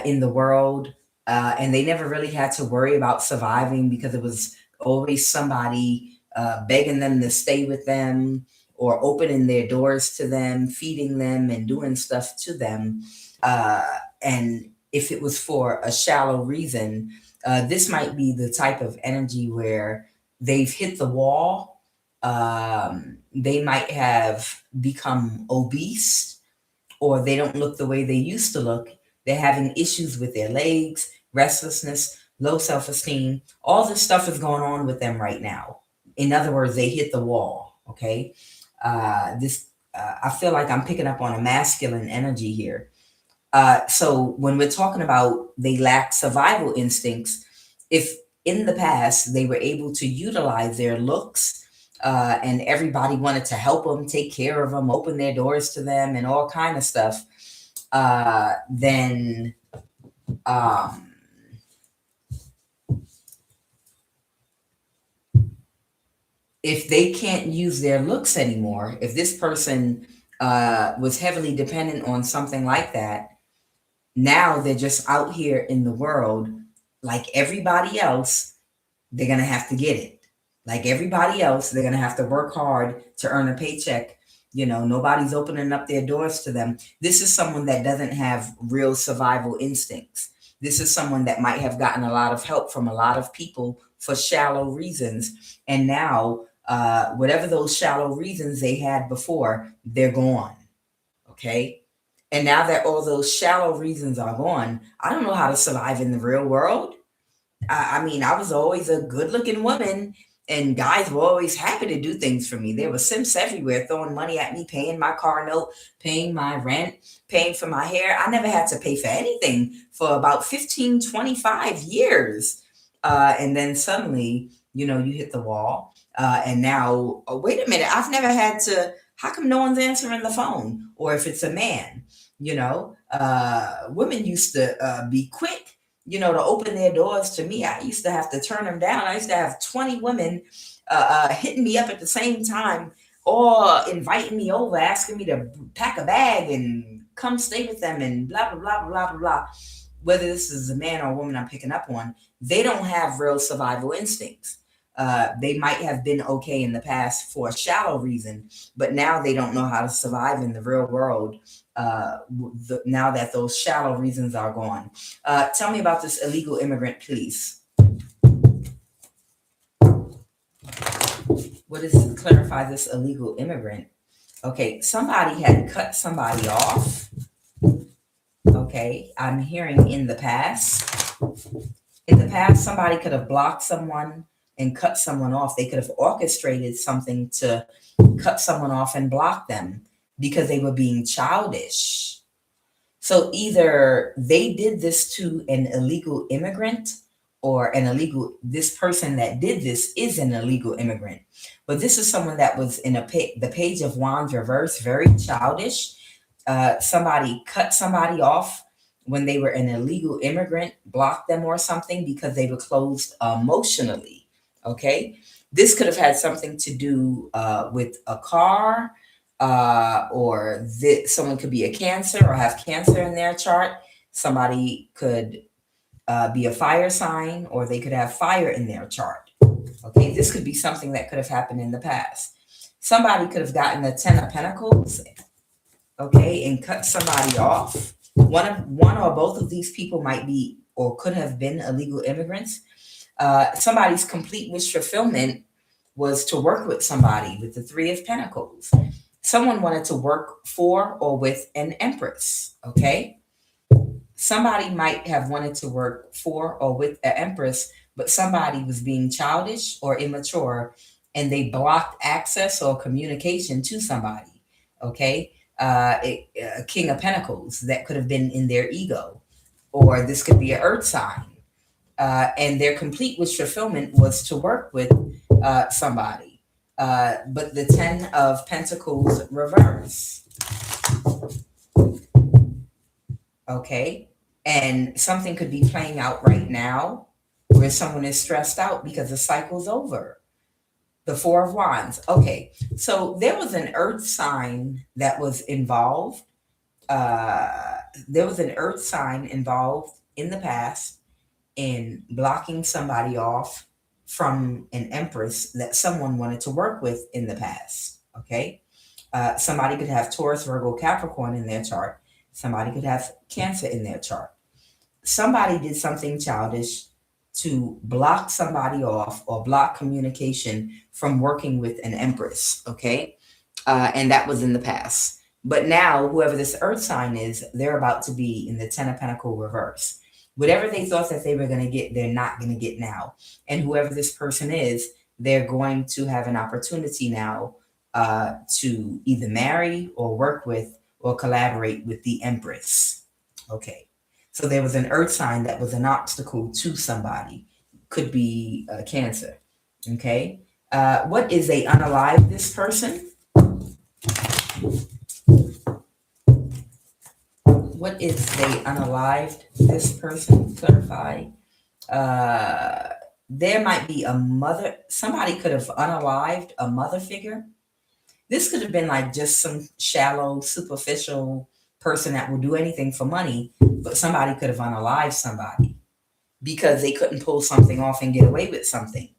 in the world, and they never really had to worry about surviving because it was always somebody begging them to stay with them or opening their doors to them, feeding them, and doing stuff to them. And if it was for a shallow reason, this might be the type of energy where they've hit the wall. They might have become obese, or they don't look the way they used to look. They're having issues with their legs, restlessness, low self-esteem. All this stuff is going on with them right now. In other words, they hit the wall. Okay. I feel like I'm picking up on a masculine energy here. So when we're talking about they lack survival instincts, if in the past they were able to utilize their looks, and everybody wanted to help them, take care of them, open their doors to them, and all kind of stuff, then if they can't use their looks anymore, if this person was heavily dependent on something like that, now they're just out here in the world like everybody else. They're going to have to get it. Like everybody else, they're going to have to work hard to earn a paycheck. You know, nobody's opening up their doors to them. This is someone that doesn't have real survival instincts. This is someone that might have gotten a lot of help from a lot of people for shallow reasons. And now Whatever those shallow reasons they had before, they're gone. Okay. And now that all those shallow reasons are gone, I don't know how to survive in the real world. I mean, I was always a good looking woman, and guys were always happy to do things for me. There were simps everywhere throwing money at me, paying my car note, paying my rent, paying for my hair. I never had to pay for anything for about 15, 25 years. And then suddenly, you hit the wall. And now, oh, wait a minute, I've never had to. How come no one's answering the phone? Or if it's a man, women used to be quick to open their doors to me. I used to have to turn them down. I used to have 20 women hitting me up at the same time, or inviting me over, asking me to pack a bag and come stay with them and blah, blah, blah, blah, blah, blah. Whether this is a man or a woman I'm picking up on, they don't have real survival instincts. They might have been okay in the past for a shallow reason, but now they don't know how to survive in the real world now that those shallow reasons are gone. Tell me about this illegal immigrant, please. What is clarify this illegal immigrant? Okay, somebody had cut somebody off. Okay, I'm hearing in the past. In the past, somebody could have blocked someone and cut someone off. They could have orchestrated something to cut someone off and block them because they were being childish. So either they did this to an illegal immigrant, or this person that did this is an illegal immigrant. But this is someone that was in the Page of Wands reverse, very childish. Somebody cut somebody off when they were an illegal immigrant, blocked them or something because they were closed emotionally. Okay. This could have had something to do with a car, or someone could be a Cancer or have Cancer in their chart. Somebody could be a fire sign, or they could have fire in their chart. Okay, this could be something that could have happened in the past. Somebody could have gotten the 10 of Pentacles, okay, and cut somebody off. One or both of these people might be or could have been illegal immigrants. Somebody's complete wish fulfillment was to work with somebody with the 3 of Pentacles. Someone wanted to work for or with an Empress, okay? Somebody might have wanted to work for or with an Empress, but somebody was being childish or immature, and they blocked access or communication to somebody, okay? A King of Pentacles, that could have been in their ego, or this could be an Earth sign. And their complete wish fulfillment was to work with somebody. But the 10 of Pentacles reverse. Okay. And something could be playing out right now where someone is stressed out because the cycle's over. The 4 of Wands. Okay. So there was an Earth sign that was involved. There was an Earth sign involved in the past in blocking somebody off from an Empress that someone wanted to work with in the past. Okay. Somebody could have Taurus, Virgo, Capricorn in their chart. Somebody could have Cancer in their chart. Somebody did something childish to block somebody off or block communication from working with an Empress. Okay. And that was in the past. But now, whoever this Earth sign is, they're about to be in the 10 of Pentacles reverse. Whatever they thought that they were going to get, they're not going to get now. And whoever this person is, they're going to have an opportunity now to either marry or work with or collaborate with the Empress. Okay. So there was an Earth sign that was an obstacle to somebody. Could be Cancer. Okay. What is they unalive this person? What is they unalived this person? Clarify. There might be a mother. Somebody could have unalived a mother figure. This could have been like just some shallow, superficial person that will do anything for money, but somebody could have unalived somebody because they couldn't pull something off and get away with something.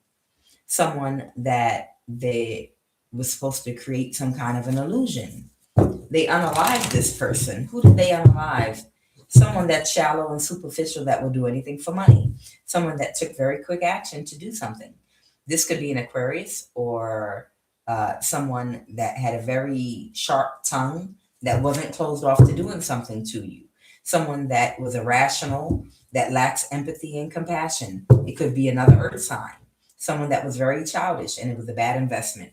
Someone that they was supposed to create some kind of an illusion. They unalived this person. Who did they unalive? Someone that's shallow and superficial that will do anything for money. Someone that took very quick action to do something. This could be an Aquarius or someone that had a very sharp tongue that wasn't closed off to doing something to you. Someone that was irrational, that lacks empathy and compassion. It could be another earth sign. Someone that was very childish and it was a bad investment.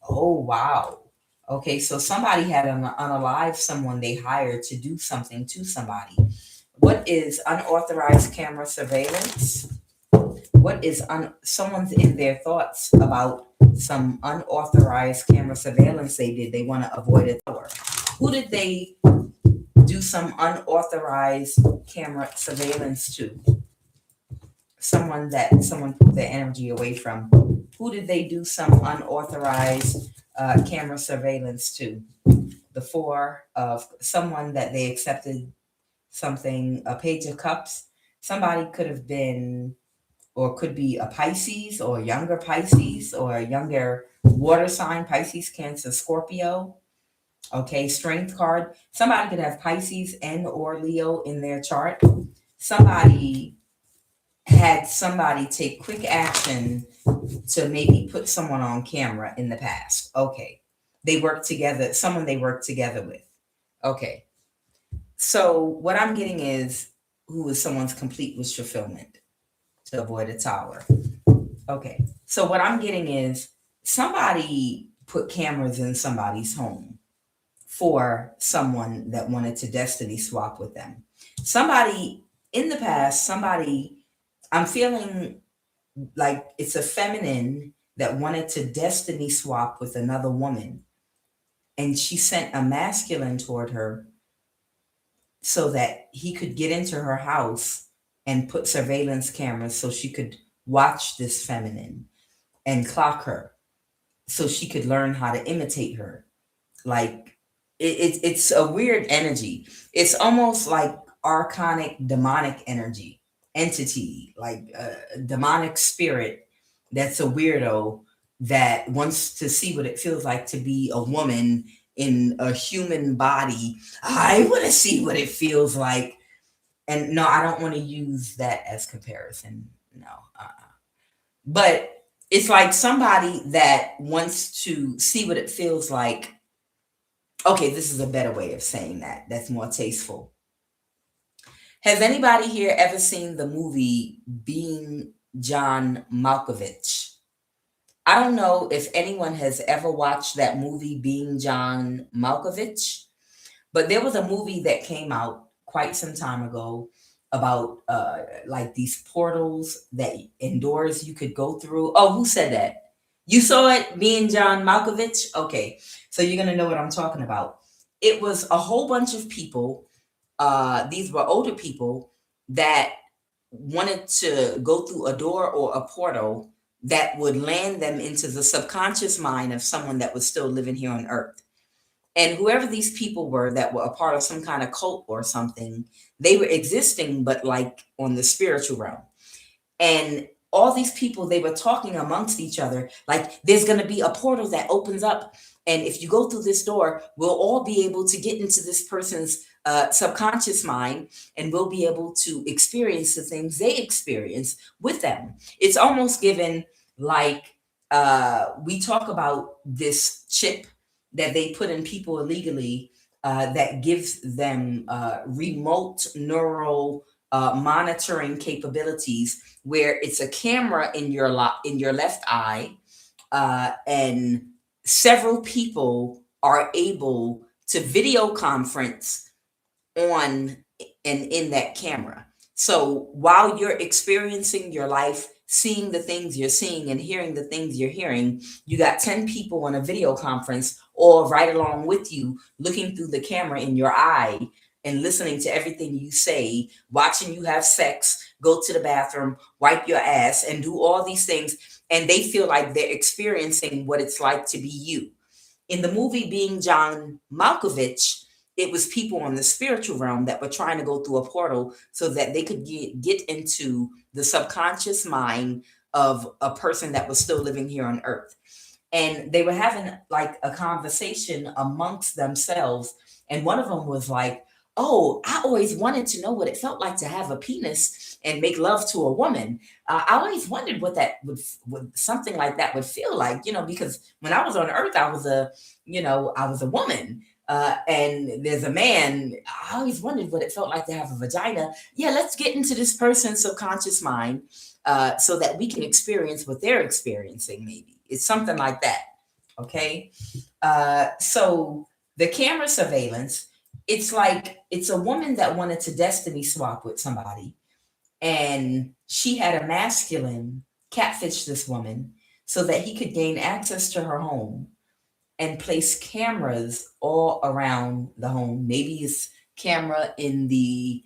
Oh, wow. Okay, so somebody had unalive someone they hired to do something to somebody. What is unauthorized camera surveillance? What is someone's in their thoughts about some unauthorized camera surveillance they did? They want to avoid a tower. Who did they do some unauthorized camera surveillance to? Someone that someone pulled their energy away from. Who did they do some unauthorized camera surveillance to? The four of someone that they accepted something, a page of cups. Somebody could have been or could be a Pisces or a younger Pisces or a younger water sign, Pisces, Cancer, Scorpio. Okay, strength card. Somebody could have Pisces and or Leo in their chart. Somebody had somebody take quick action to maybe put someone on camera in the past. Okay. They work together, someone they work together with. Okay. So what I'm getting is who is someone's complete wish fulfillment to avoid a tower. Okay. So what I'm getting is somebody put cameras in somebody's home for someone that wanted to destiny swap with them. Somebody in the past, I'm feeling like it's a feminine that wanted to destiny swap with another woman. And she sent a masculine toward her so that he could get into her house and put surveillance cameras so she could watch this feminine and clock her so she could learn how to imitate her. Like it's a weird energy. It's almost like archonic demonic energy entity, like a demonic spirit that's a weirdo that wants to see what it feels like to be a woman in a human body. I want to see what it feels like. And no, I don't want to use that as comparison. No. But it's like somebody that wants to see what it feels like. Okay, this is a better way of saying that. That's more tasteful. Has anybody here ever seen the movie Being John Malkovich? I don't know if anyone has ever watched that movie Being John Malkovich, but there was a movie that came out quite some time ago about like these portals that indoors you could go through. Oh, who said that? You saw it, Being John Malkovich? Okay, so you're gonna know what I'm talking about. It was a whole bunch of people. These were older people that wanted to go through a door or a portal that would land them into the subconscious mind of someone that was still living here on earth. And whoever these people were that were a part of some kind of cult or something, they were existing, but like on the spiritual realm. And all these people, they were talking amongst each other, like there's going to be a portal that opens up. And if you go through this door, we'll all be able to get into this person's subconscious mind, and we'll be able to experience the things they experience with them. It's almost given like we talk about this chip that they put in people illegally that gives them remote neural monitoring capabilities, where it's a camera in your in your left eye, and several people are able to video conference on and in that camera. So while you're experiencing your life, seeing the things you're seeing and hearing the things you're hearing, you got 10 people on a video conference all right along with you, looking through the camera in your eye and listening to everything you say, watching you have sex, go to the bathroom, wipe your ass, and do all these things. And they feel like they're experiencing what it's like to be you. In the movie Being John Malkovich, it was people on the spiritual realm that were trying to go through a portal so that they could get into the subconscious mind of a person that was still living here on earth. And they were having like a conversation amongst themselves. And one of them was like, oh, I always wanted to know what it felt like to have a penis. and make love to a woman. I always wondered what that would something like that would feel like, because when I was on earth, I was a woman. And there's a man. I always wondered what it felt like to have a vagina. Yeah, let's get into this person's subconscious mind, so that we can experience what they're experiencing. Maybe it's something like that. Okay. So the camera surveillance, it's like it's a woman that wanted to destiny swap with somebody, and she had a masculine catfish this woman so that he could gain access to her home and place cameras all around the home. Maybe it's camera in the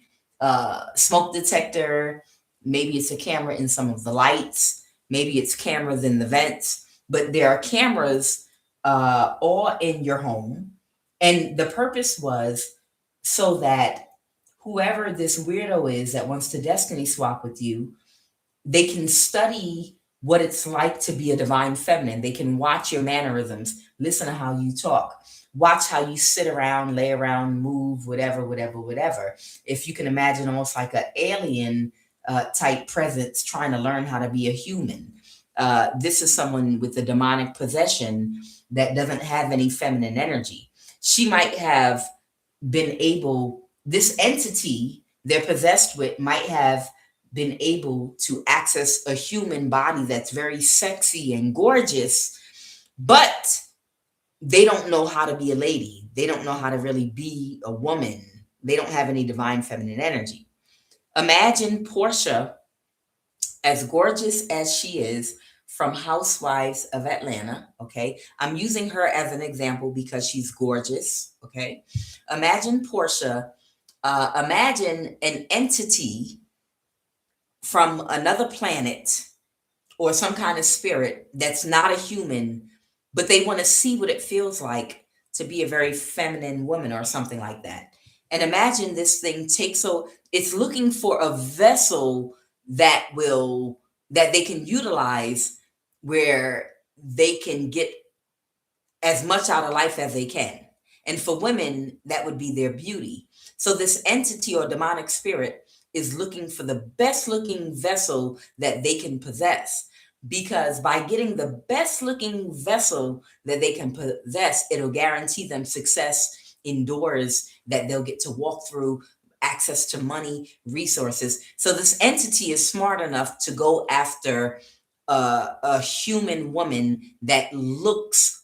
smoke detector. Maybe it's a camera in some of the lights. Maybe it's cameras in the vents. But there are cameras all in your home. And the purpose was so that whoever this weirdo is that wants to destiny swap with you, they can study what it's like to be a divine feminine. They can watch your mannerisms, listen to how you talk, watch how you sit around, lay around, move, whatever, whatever, whatever. If you can imagine almost like an alien type presence trying to learn how to be a human. This is someone with a demonic possession that doesn't have any feminine energy. She might have been able, this entity they're possessed with might have been able to access a human body that's very sexy and gorgeous, but they don't know how to be a lady. They don't know how to really be a woman. They don't have any divine feminine energy. Imagine Portia, as gorgeous as she is, from Housewives of Atlanta. Okay. I'm using her as an example because she's gorgeous. Okay. Imagine Portia, imagine an entity from another planet or some kind of spirit that's not a human, but they want to see what it feels like to be a very feminine woman or something like that. And imagine this thing takes, so it's looking for a vessel that they can utilize, where they can get as much out of life as they can. And for women, that would be their beauty. So this entity or demonic spirit is looking for the best looking vessel that they can possess. Because by getting the best looking vessel that they can possess, it'll guarantee them success in doors that they'll get to walk through, access to money, resources. So this entity is smart enough to go after a human woman that looks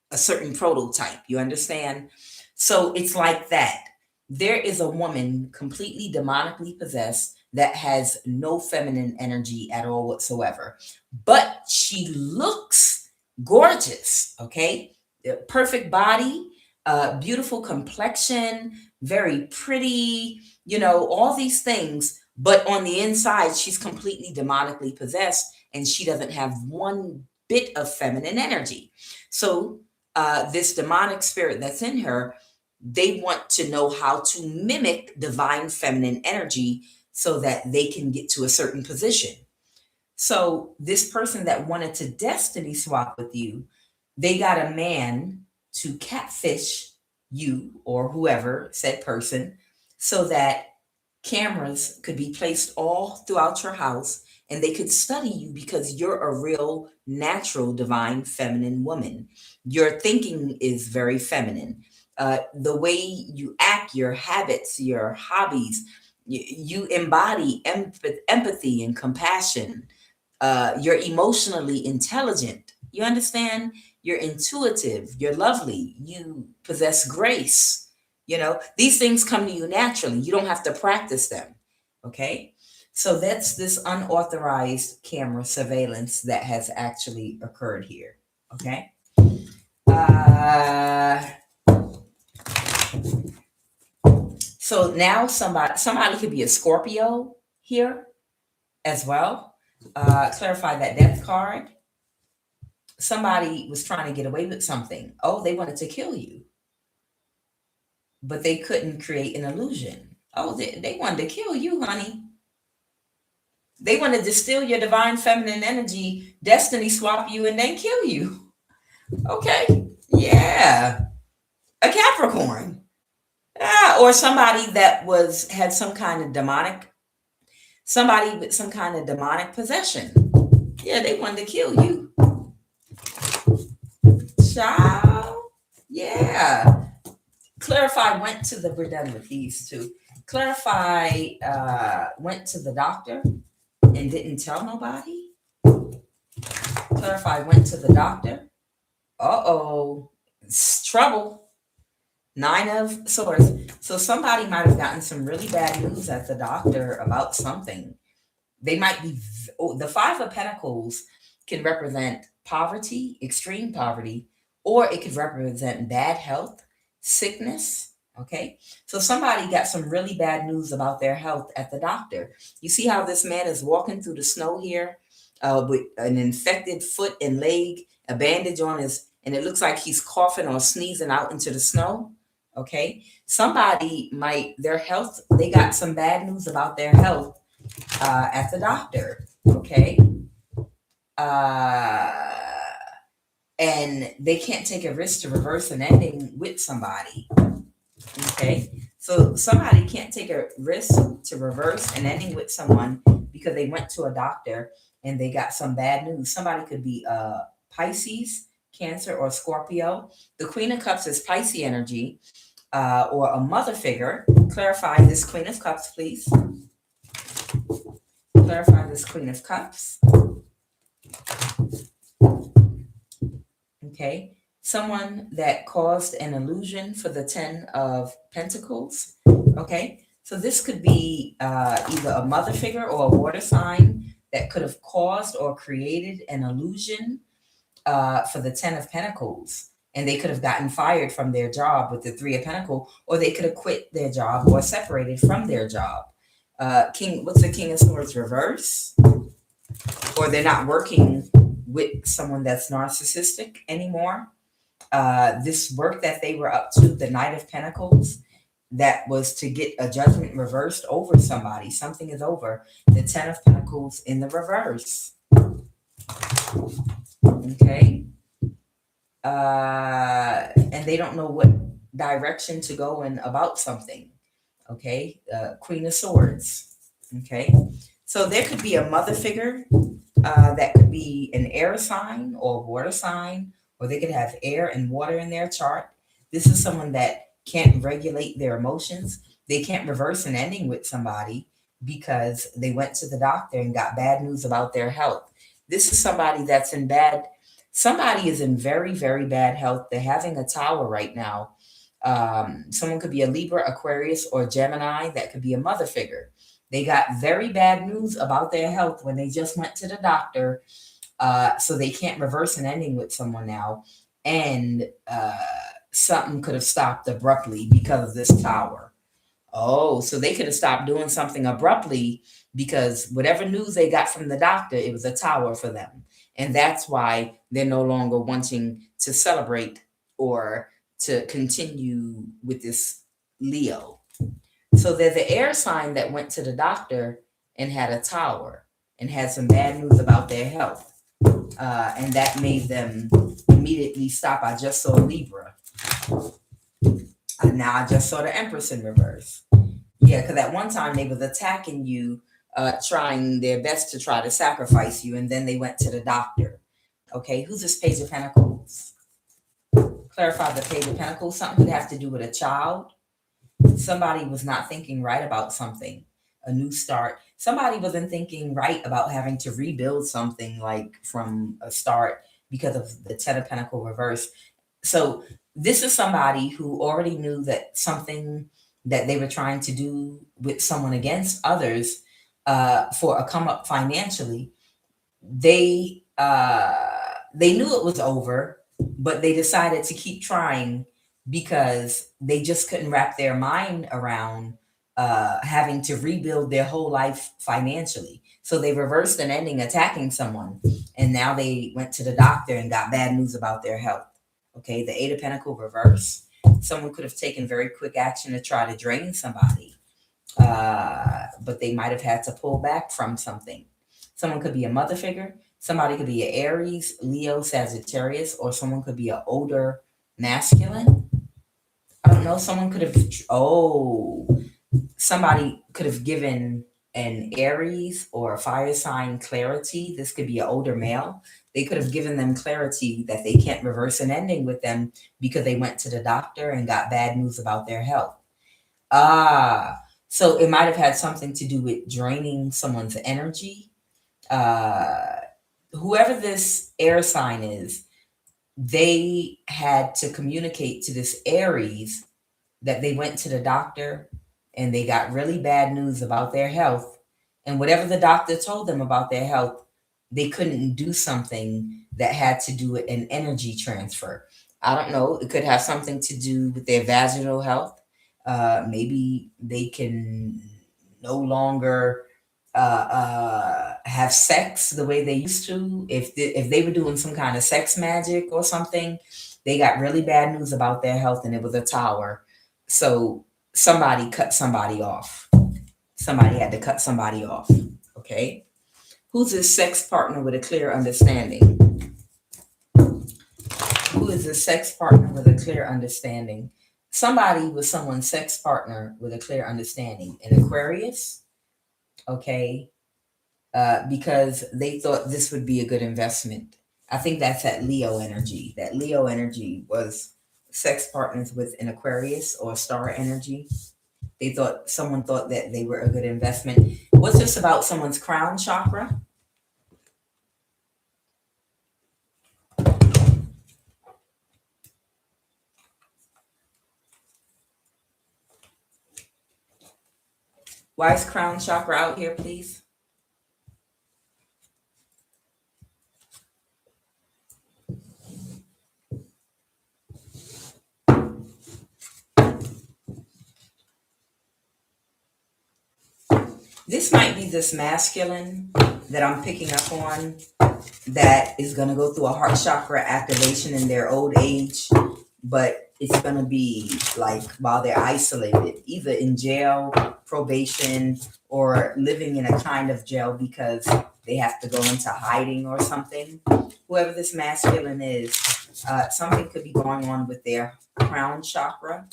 a certain prototype. You understand? So it's like that. There is a woman completely demonically possessed that has no feminine energy at all whatsoever, but she looks gorgeous. Okay. Perfect body, beautiful complexion, very pretty, all these things. But on the inside, she's completely demonically possessed, and she doesn't have one bit of feminine energy. So this demonic spirit that's in her, they want to know how to mimic divine feminine energy so that they can get to a certain position. So this person that wanted to destiny swap with you, they got a man to catfish you or whoever, said person, so that cameras could be placed all throughout your house and they could study you because you're a real natural divine feminine woman. Your thinking is very feminine. The way you act, your habits, your hobbies, you embody empathy and compassion. You're emotionally intelligent. You understand? You're intuitive. You're lovely. You possess grace. These things come to you naturally. You don't have to practice them. Okay. So that's this unauthorized camera surveillance that has actually occurred here. Okay. So now somebody could be a Scorpio here as well. Clarify that death card. Somebody was trying to get away with something. Oh, they wanted to kill you, but they couldn't create an illusion. Oh, they wanted to kill you, honey. They wanted to steal your divine feminine energy, destiny swap you, and then kill you. Okay. Yeah. A Capricorn. Or somebody that had some kind of demonic Somebody with some kind of demonic possession. Yeah, they wanted to kill you. Child. Yeah. Clarify went to the, we're done with these two. Clarify went to the doctor and didn't tell nobody. Clarify went to the doctor. Uh-oh. It's trouble. Nine of swords. So somebody might have gotten some really bad news at the doctor about something. They might be, the Five of Pentacles can represent poverty, extreme poverty, or it could represent bad health, sickness. Okay. So somebody got some really bad news about their health at the doctor. You see how this man is walking through the snow here with an infected foot and leg, a bandage on his, and it looks like he's coughing or sneezing out into the snow. Okay. Somebody might, their health, they got some bad news about their health at the doctor. Okay. And they can't take a risk to reverse an ending with somebody. Okay. So somebody can't take a risk to reverse an ending with someone because they went to a doctor and they got some bad news. Somebody could be Pisces, Cancer, or Scorpio. The Queen of Cups is Pisces energy, or a mother figure. Clarify this Queen of Cups, please. Clarify this Queen of Cups. Okay. Someone that caused an illusion for the Ten of Pentacles. Okay. So this could be either a mother figure or a water sign that could have caused or created an illusion for the Ten of Pentacles. And they could have gotten fired from their job with the Three of Pentacles, or they could have quit their job or separated from their job. What's the King of Swords reverse? Or they're not working with someone that's narcissistic anymore. This work that they were up to, the Knight of Pentacles, that was to get a judgment reversed over somebody. Something is over. The Ten of Pentacles in the reverse. Okay. And they don't know what direction to go in about something. Okay. Queen of Swords. Okay. So there could be a mother figure that could be an air sign or water sign, or they could have air and water in their chart. This is someone that can't regulate their emotions. They can't reverse an ending with somebody because they went to the doctor and got bad news about their health. This is somebody that's in bad, somebody is in very, very bad health. They're having a tower right now. Someone could be a Libra, Aquarius, or Gemini. That could be a mother figure. They got very bad news about their health when they just went to the doctor. So they can't reverse an ending with someone now. And something could have stopped abruptly because of this tower. Oh, so they could have stopped doing something abruptly because whatever news they got from the doctor, it was a tower for them. And that's why they're no longer wanting to celebrate or to continue with this Leo. So they're the air sign that went to the doctor and had a tower and had some bad news about their health. And that made them immediately stop. I just saw Libra. Now I just saw the Empress in reverse. Yeah, because at one time they was attacking you, trying their best to try to sacrifice you, and then they went to the doctor. Okay, who's this Page of Pentacles? Clarify the Page of Pentacles. Something could have to do with a child. Somebody was not thinking right about something, a new start. Somebody wasn't thinking right about having to rebuild something like from a start because of the Ten of Pentacles reverse. So this is somebody who already knew that something that they were trying to do with someone against others for a come up financially, they knew it was over, but they decided to keep trying because they just couldn't wrap their mind around having to rebuild their whole life financially. So they reversed an ending attacking someone, and now they went to the doctor and got bad news about their health. Okay, the Eight of Pentacles reverse. Someone could have taken very quick action to try to drain somebody, but they might have had to pull back from something. Someone could be a mother figure. Somebody could be an Aries, Leo, Sagittarius, or someone could be an older masculine. I don't know. Someone could have, somebody could have given an Aries or a fire sign clarity. This could be an older male. They could have given them clarity that they can't reverse an ending with them because they went to the doctor and got bad news about their health. So it might have had something to do with draining someone's energy. Uh, Whoever this air sign is, they had to communicate to this Aries that they went to the doctor and they got really bad news about their health. And whatever the doctor told them about their health, they couldn't do something that had to do with an energy transfer. I don't know. It could have something to do with their vaginal health. Maybe they can no longer have sex the way they used to. If they were doing some kind of sex magic or something, they got really bad news about their health, and it was a tower. So somebody cut somebody off. Somebody had to cut somebody off. Okay. Who's his sex partner with a clear understanding? Who is a sex partner with a clear understanding? Somebody was someone's sex partner with a clear understanding. An Aquarius, okay, because they thought this would be a good investment. I think that's that Leo energy. That Leo energy was sex partners with an Aquarius or star energy. Someone thought that they were a good investment. What's this about someone's crown chakra? Why is crown chakra out here, please? This might be this masculine that I'm picking up on that is going to go through a heart chakra activation in their old age, but it's going to be like while they're isolated, either in jail, probation, or living in a kind of jail because they have to go into hiding or something. Whoever this masculine is, something could be going on with their crown chakra,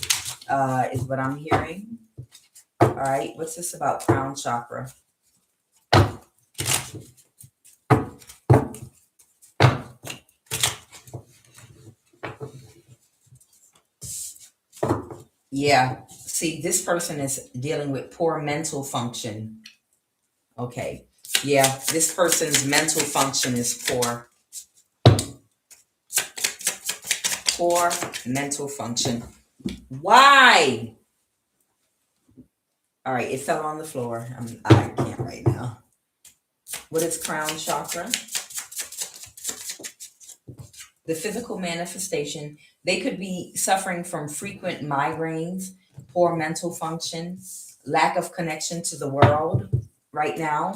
is what I'm hearing. All right, what's this about crown chakra? Yeah, see, this person is dealing with poor mental function. Okay, yeah, this person's mental function is poor. Poor mental function. Why? All right, it fell on the floor. I can't right now. What is crown chakra? The physical manifestation. They could be suffering from frequent migraines, poor mental function, lack of connection to the world right now.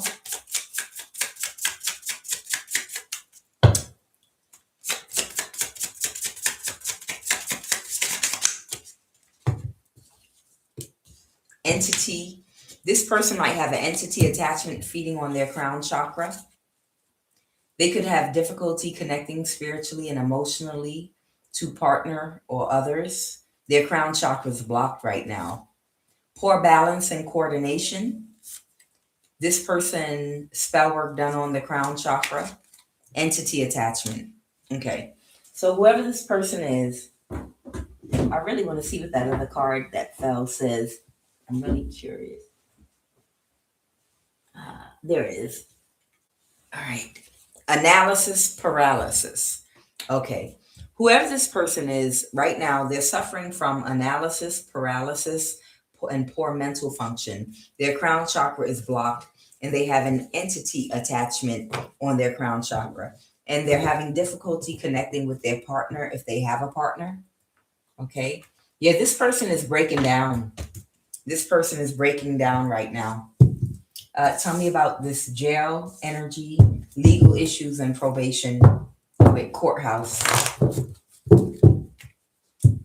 Entity. This person might have an entity attachment feeding on their crown chakra. They could have difficulty connecting spiritually and emotionally to partner or others. Their crown chakra is blocked right now. Poor balance and coordination. This person, spell work done on the crown chakra. Entity attachment. Okay. So whoever this person is, I really want to see what that other card that fell says. I'm really curious. There it is. All right. Analysis paralysis. Okay. Whoever this person is right now, they're suffering from analysis paralysis and poor mental function. Their crown chakra is blocked and they have an entity attachment on their crown chakra. And they're having difficulty connecting with their partner if they have a partner. Okay. Yeah, this person is breaking down. This person is breaking down right now. Tell me about this jail energy, legal issues, and probation with courthouse.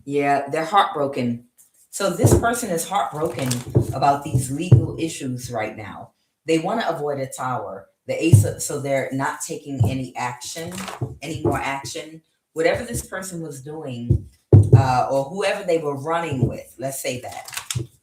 Yeah, they're heartbroken. So this person is heartbroken about these legal issues right now. They want to avoid a tower. The ace, so they're not taking any action, any more action. Whatever this person was doing, or whoever they were running with. Let's say that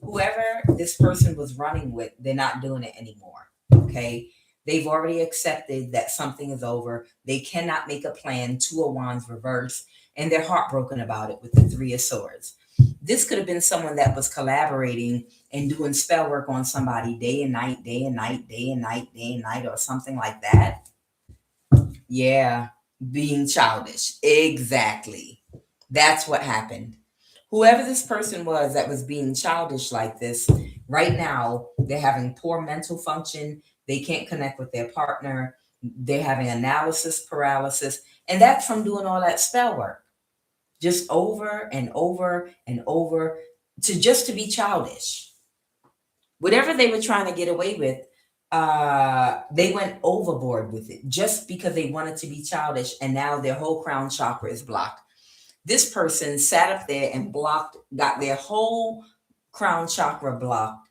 whoever this person was running with, they're not doing it anymore. Okay. They've already accepted that something is over. They cannot make a plan. Two of Wands reverse, and they're heartbroken about it with the Three of Swords. This could have been someone that was collaborating and doing spell work on somebody day and night, day and night, day and night, day and night, or something like that. Yeah, being childish. Exactly. That's what happened. Whoever this person was that was being childish like this, right now, they're having poor mental function. They can't connect with their partner. They're having analysis paralysis. And that's from doing all that spell work, just over and over and over, to be childish. Whatever they were trying to get away with, they went overboard with it just because they wanted to be childish, and now their whole crown chakra is blocked. This person sat up there and got their whole crown chakra blocked.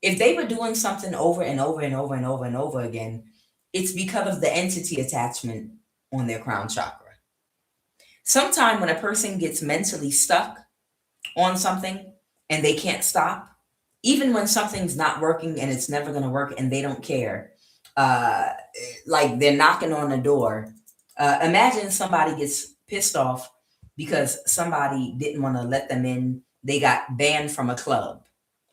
If they were doing something over and over and over and over and over again, it's because of the entity attachment on their crown chakra. Sometime when a person gets mentally stuck on something and they can't stop, even when something's not working and it's never going to work and they don't care, uh, like they're knocking on the door. Imagine somebody gets pissed off because somebody didn't want to let them in. They got banned from a club.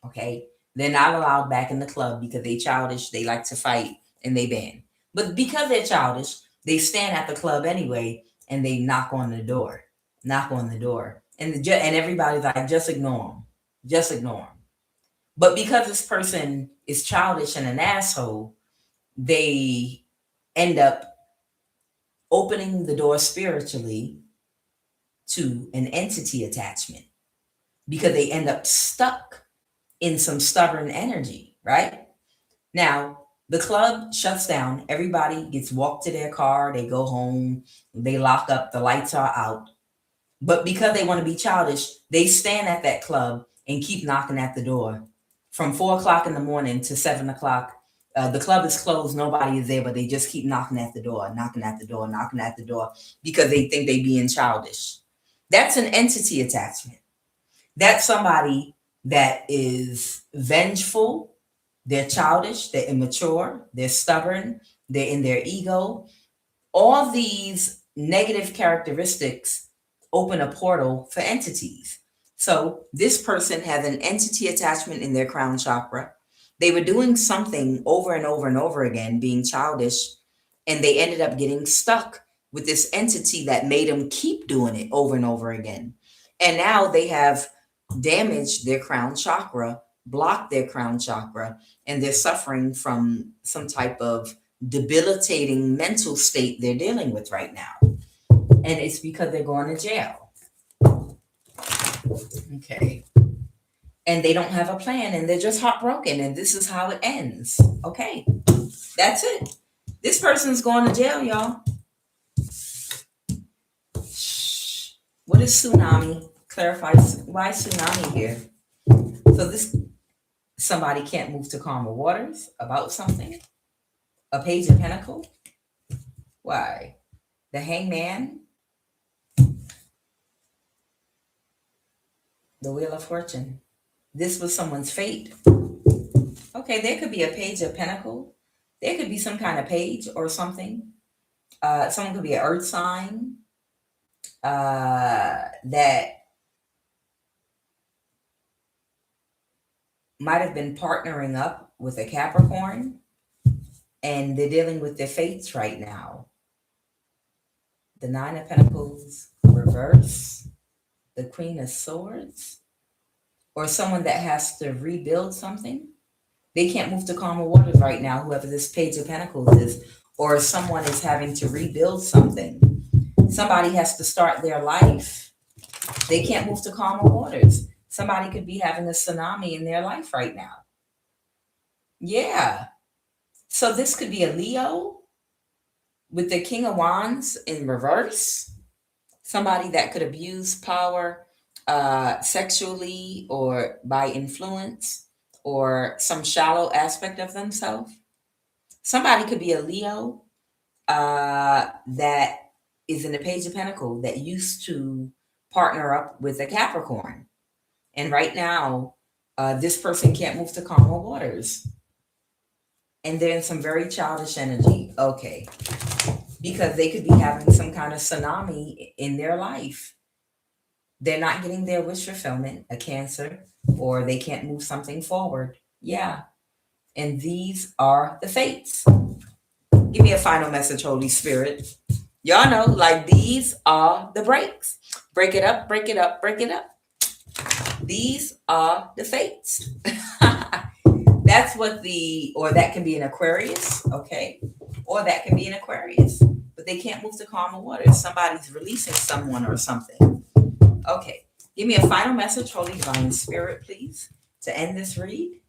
Okay. They're not allowed back in the club because they childish. They like to fight and they ban. But because they're childish, they stand at the club anyway and they knock on the door. Knock on the door. And everybody's like, just ignore them. Just ignore them. But because this person is childish and an asshole, they end up opening the door spiritually to an entity attachment because they end up stuck in some stubborn energy, right? Now, the club shuts down. Everybody gets walked to their car. They go home. They lock up. The lights are out. But because they want to be childish, they stand at that club and keep knocking at the door from 4 o'clock in the morning to 7 o'clock. The club is closed. Nobody is there, but they just keep knocking at the door, knocking at the door, knocking at the door because they think they being childish. That's an entity attachment. That's somebody that is vengeful. They're childish. They're immature. They're stubborn. They're in their ego. All these negative characteristics open a portal for entities. So this person has an entity attachment in their crown chakra. They were doing something over and over and over again, being childish, and they ended up getting stuck with this entity that made them keep doing it over and over again. And now they have damaged their crown chakra, blocked their crown chakra, and they're suffering from some type of debilitating mental state they're dealing with right now. And it's because they're going to jail. Okay. And they don't have a plan and they're just heartbroken, and this is how it ends. Okay. That's it. This person's going to jail, y'all. Shh. What is tsunami? Clarify why tsunami here. So this somebody can't move to calmer waters about something. A page of pentacle. Why? The hangman. The wheel of fortune. This was someone's fate. Okay, there could be a page of pentacle. There could be some kind of page or something. Someone could be an earth sign that might have been partnering up with a Capricorn, and they're dealing with their fates right now. The Nine of Pentacles reverse, the Queen of Swords, or someone that has to rebuild something. They can't move to calmer waters right now, whoever this Page of Pentacles is, or someone is having to rebuild something. Somebody has to start their life. They can't move to calmer waters. Somebody could be having a tsunami in their life right now. Yeah. So this could be a Leo with the King of Wands in reverse. Somebody that could abuse power sexually or by influence or some shallow aspect of themselves. Somebody could be a Leo that is in the Page of Pentacles that used to partner up with a Capricorn. And right now, this person can't move to calmer waters. And they're in some very childish energy. Okay. Because they could be having some kind of tsunami in their life. They're not getting their wish fulfillment, a Cancer, or they can't move something forward. Yeah. And these are the fates. Give me a final message, Holy Spirit. Y'all know, like, these are the breaks. Break it up, break it up, break it up. These are the fates. That's what or that can be an Aquarius, okay? Or that can be an Aquarius. But they can't move to calmer waters. Somebody's releasing someone or something. Okay. Give me a final message, Holy Divine Spirit, please, to end this read.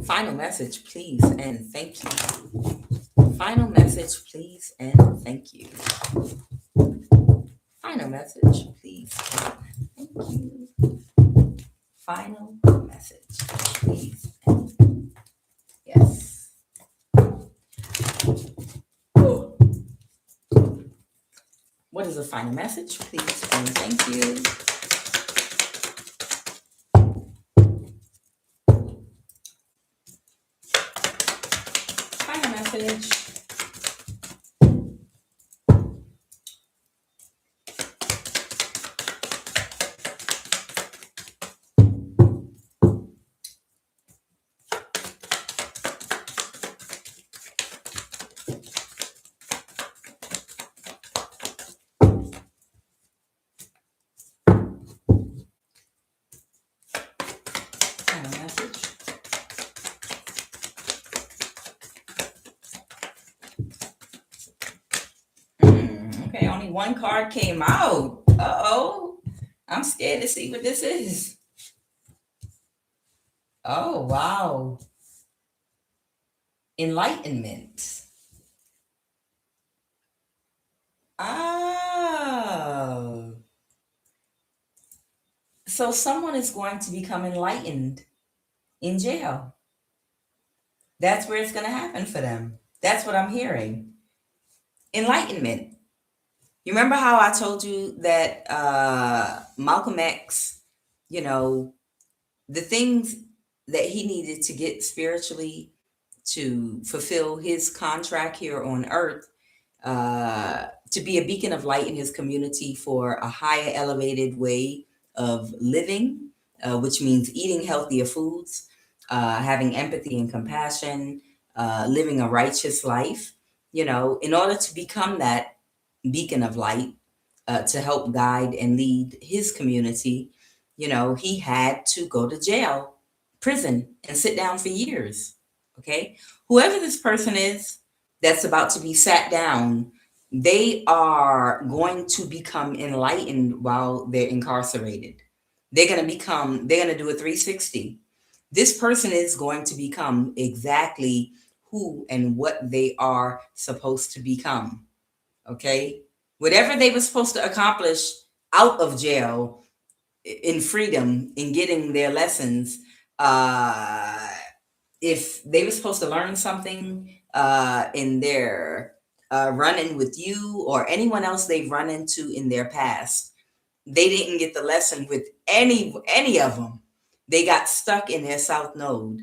Final message, please, and thank you. Final message, please, and thank you. Final message, please, and thank you. Final message, please, and yes. What is the final message, please, and thank you. Final message. Okay, only one card came out. Uh-oh. I'm scared to see what this is. Oh, wow. Enlightenment. Oh. So someone is going to become enlightened in jail. That's where it's going to happen for them. That's what I'm hearing. Enlightenment. You remember how I told you that Malcolm X, the things that he needed to get spiritually to fulfill his contract here on earth, to be a beacon of light in his community for a higher elevated way of living, which means eating healthier foods, having empathy and compassion, living a righteous life, in order to become that beacon of light, to help guide and lead his community, he had to go to jail, prison, and sit down for years. Okay. Whoever this person is that's about to be sat down, they are going to become enlightened while they're incarcerated. They're going to do a 360. This person is going to become exactly who and what they are supposed to become. Okay. Whatever they were supposed to accomplish out of jail, in freedom, in getting their lessons, if they were supposed to learn something in their run-in with you or anyone else they've run into in their past, they didn't get the lesson with any of them. They got stuck in their south node.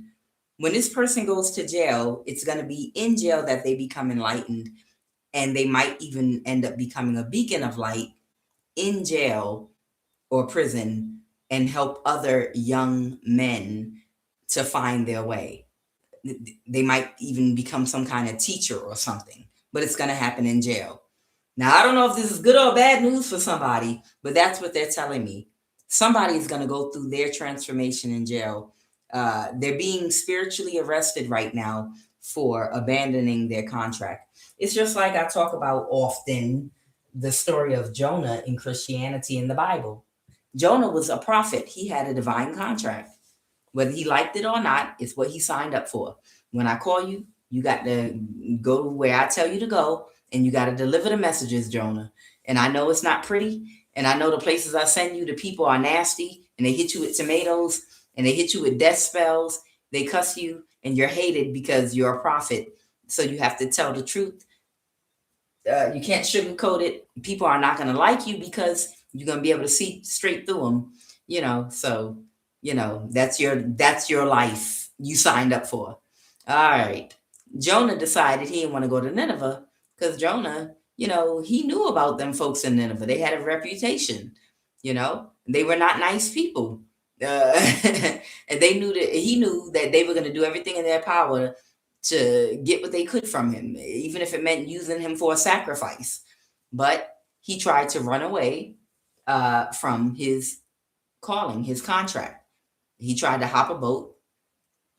When this person goes to jail, it's going to be in jail that they become enlightened, and they might even end up becoming a beacon of light in jail or prison and help other young men to find their way. They might even become some kind of teacher or something, but it's going to happen in jail. Now, I don't know if this is good or bad news for somebody, but that's what they're telling me. Somebody's going to go through their transformation in jail. They're being spiritually arrested right now for abandoning their contract. It's just like I talk about often the story of Jonah in Christianity in the Bible. Jonah was a prophet. He had a divine contract. Whether he liked it or not, it's what he signed up for. When I call you, you got to go where I tell you to go, and you got to deliver the messages, Jonah. And I know it's not pretty, and I know the places I send you, the people are nasty, and they hit you with tomatoes, and they hit you with death spells. They cuss you, and you're hated because you're a prophet. So you have to tell the truth. You can't sugarcoat it. People are not going to like you because you're going to be able to see straight through them. So that's your life you signed up for. All right. Jonah decided he didn't want to go to Nineveh because Jonah, he knew about them folks in Nineveh. They had a reputation. They were not nice people. Uh, and he knew that they were going to do everything in their power to get what they could from him, even if it meant using him for a sacrifice. But he tried to run away from his calling, his contract. He tried to hop a boat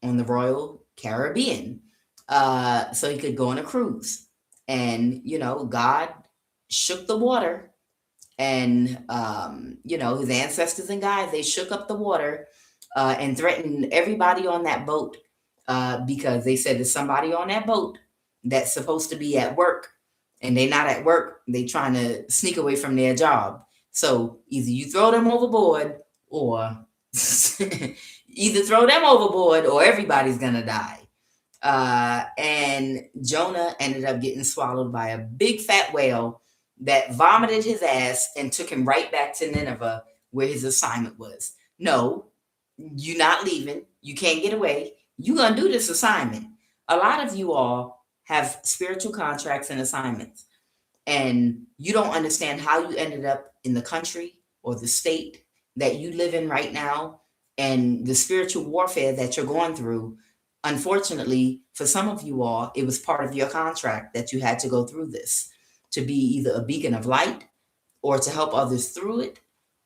on the Royal Caribbean so he could go on a cruise. And, God shook the water. And, his ancestors and guys, they shook up the water and threatened everybody on that boat because they said there's somebody on that boat that's supposed to be at work and they're not at work. They trying to sneak away from their job. So either you throw them overboard or either throw them overboard or everybody's going to die. And Jonah ended up getting swallowed by a big fat whale that vomited his ass and took him right back to Nineveh where his assignment was. No, you're not leaving. You can't get away. You're going to do this assignment. A lot of you all have spiritual contracts and assignments, and you don't understand how you ended up in the country or the state that you live in right now and the spiritual warfare that you're going through. Unfortunately, for some of you all, it was part of your contract that you had to go through this to be either a beacon of light or to help others through it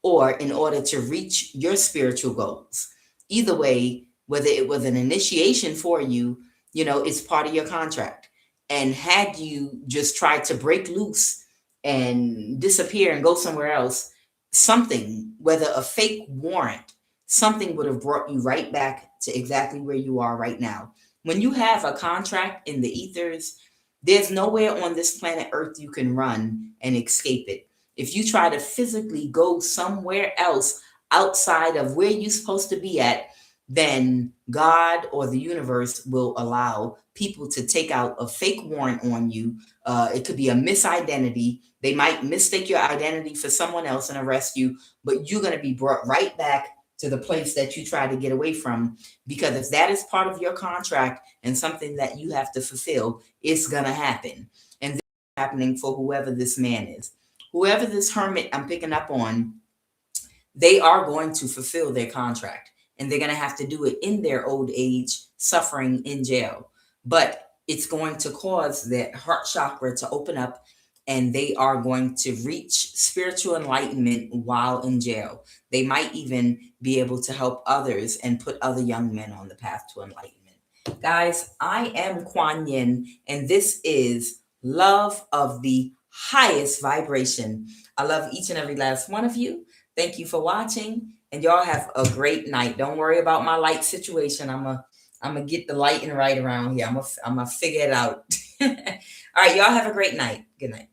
or in order to reach your spiritual goals. Either way, whether it was an initiation for you, it's part of your contract. And had you just tried to break loose and disappear and go somewhere else, something, whether a fake warrant, something would have brought you right back to exactly where you are right now. When you have a contract in the ethers, there's nowhere on this planet Earth you can run and escape it. If you try to physically go somewhere else outside of where you're supposed to be at, then God or the universe will allow people to take out a fake warrant on you. It could be a misidentity. They might mistake your identity for someone else and arrest you, but you're going to be brought right back to the place that you try to get away from. Because if that is part of your contract and something that you have to fulfill, it's going to happen. And this is happening for whoever this man is. Whoever this hermit I'm picking up on, they are going to fulfill their contract. And they're going to have to do it in their old age, suffering in jail. But it's going to cause their heart chakra to open up and they are going to reach spiritual enlightenment while in jail. They might even be able to help others and put other young men on the path to enlightenment. Guys, I am QUAN Yin, and this is Love of the Highest Vibration. I love each and every last one of you. Thank you for watching, and y'all have a great night. Don't worry about my light situation. I'm gonna get the lighting right around here. I'm gonna figure it out. All right, y'all have a great night. Good night.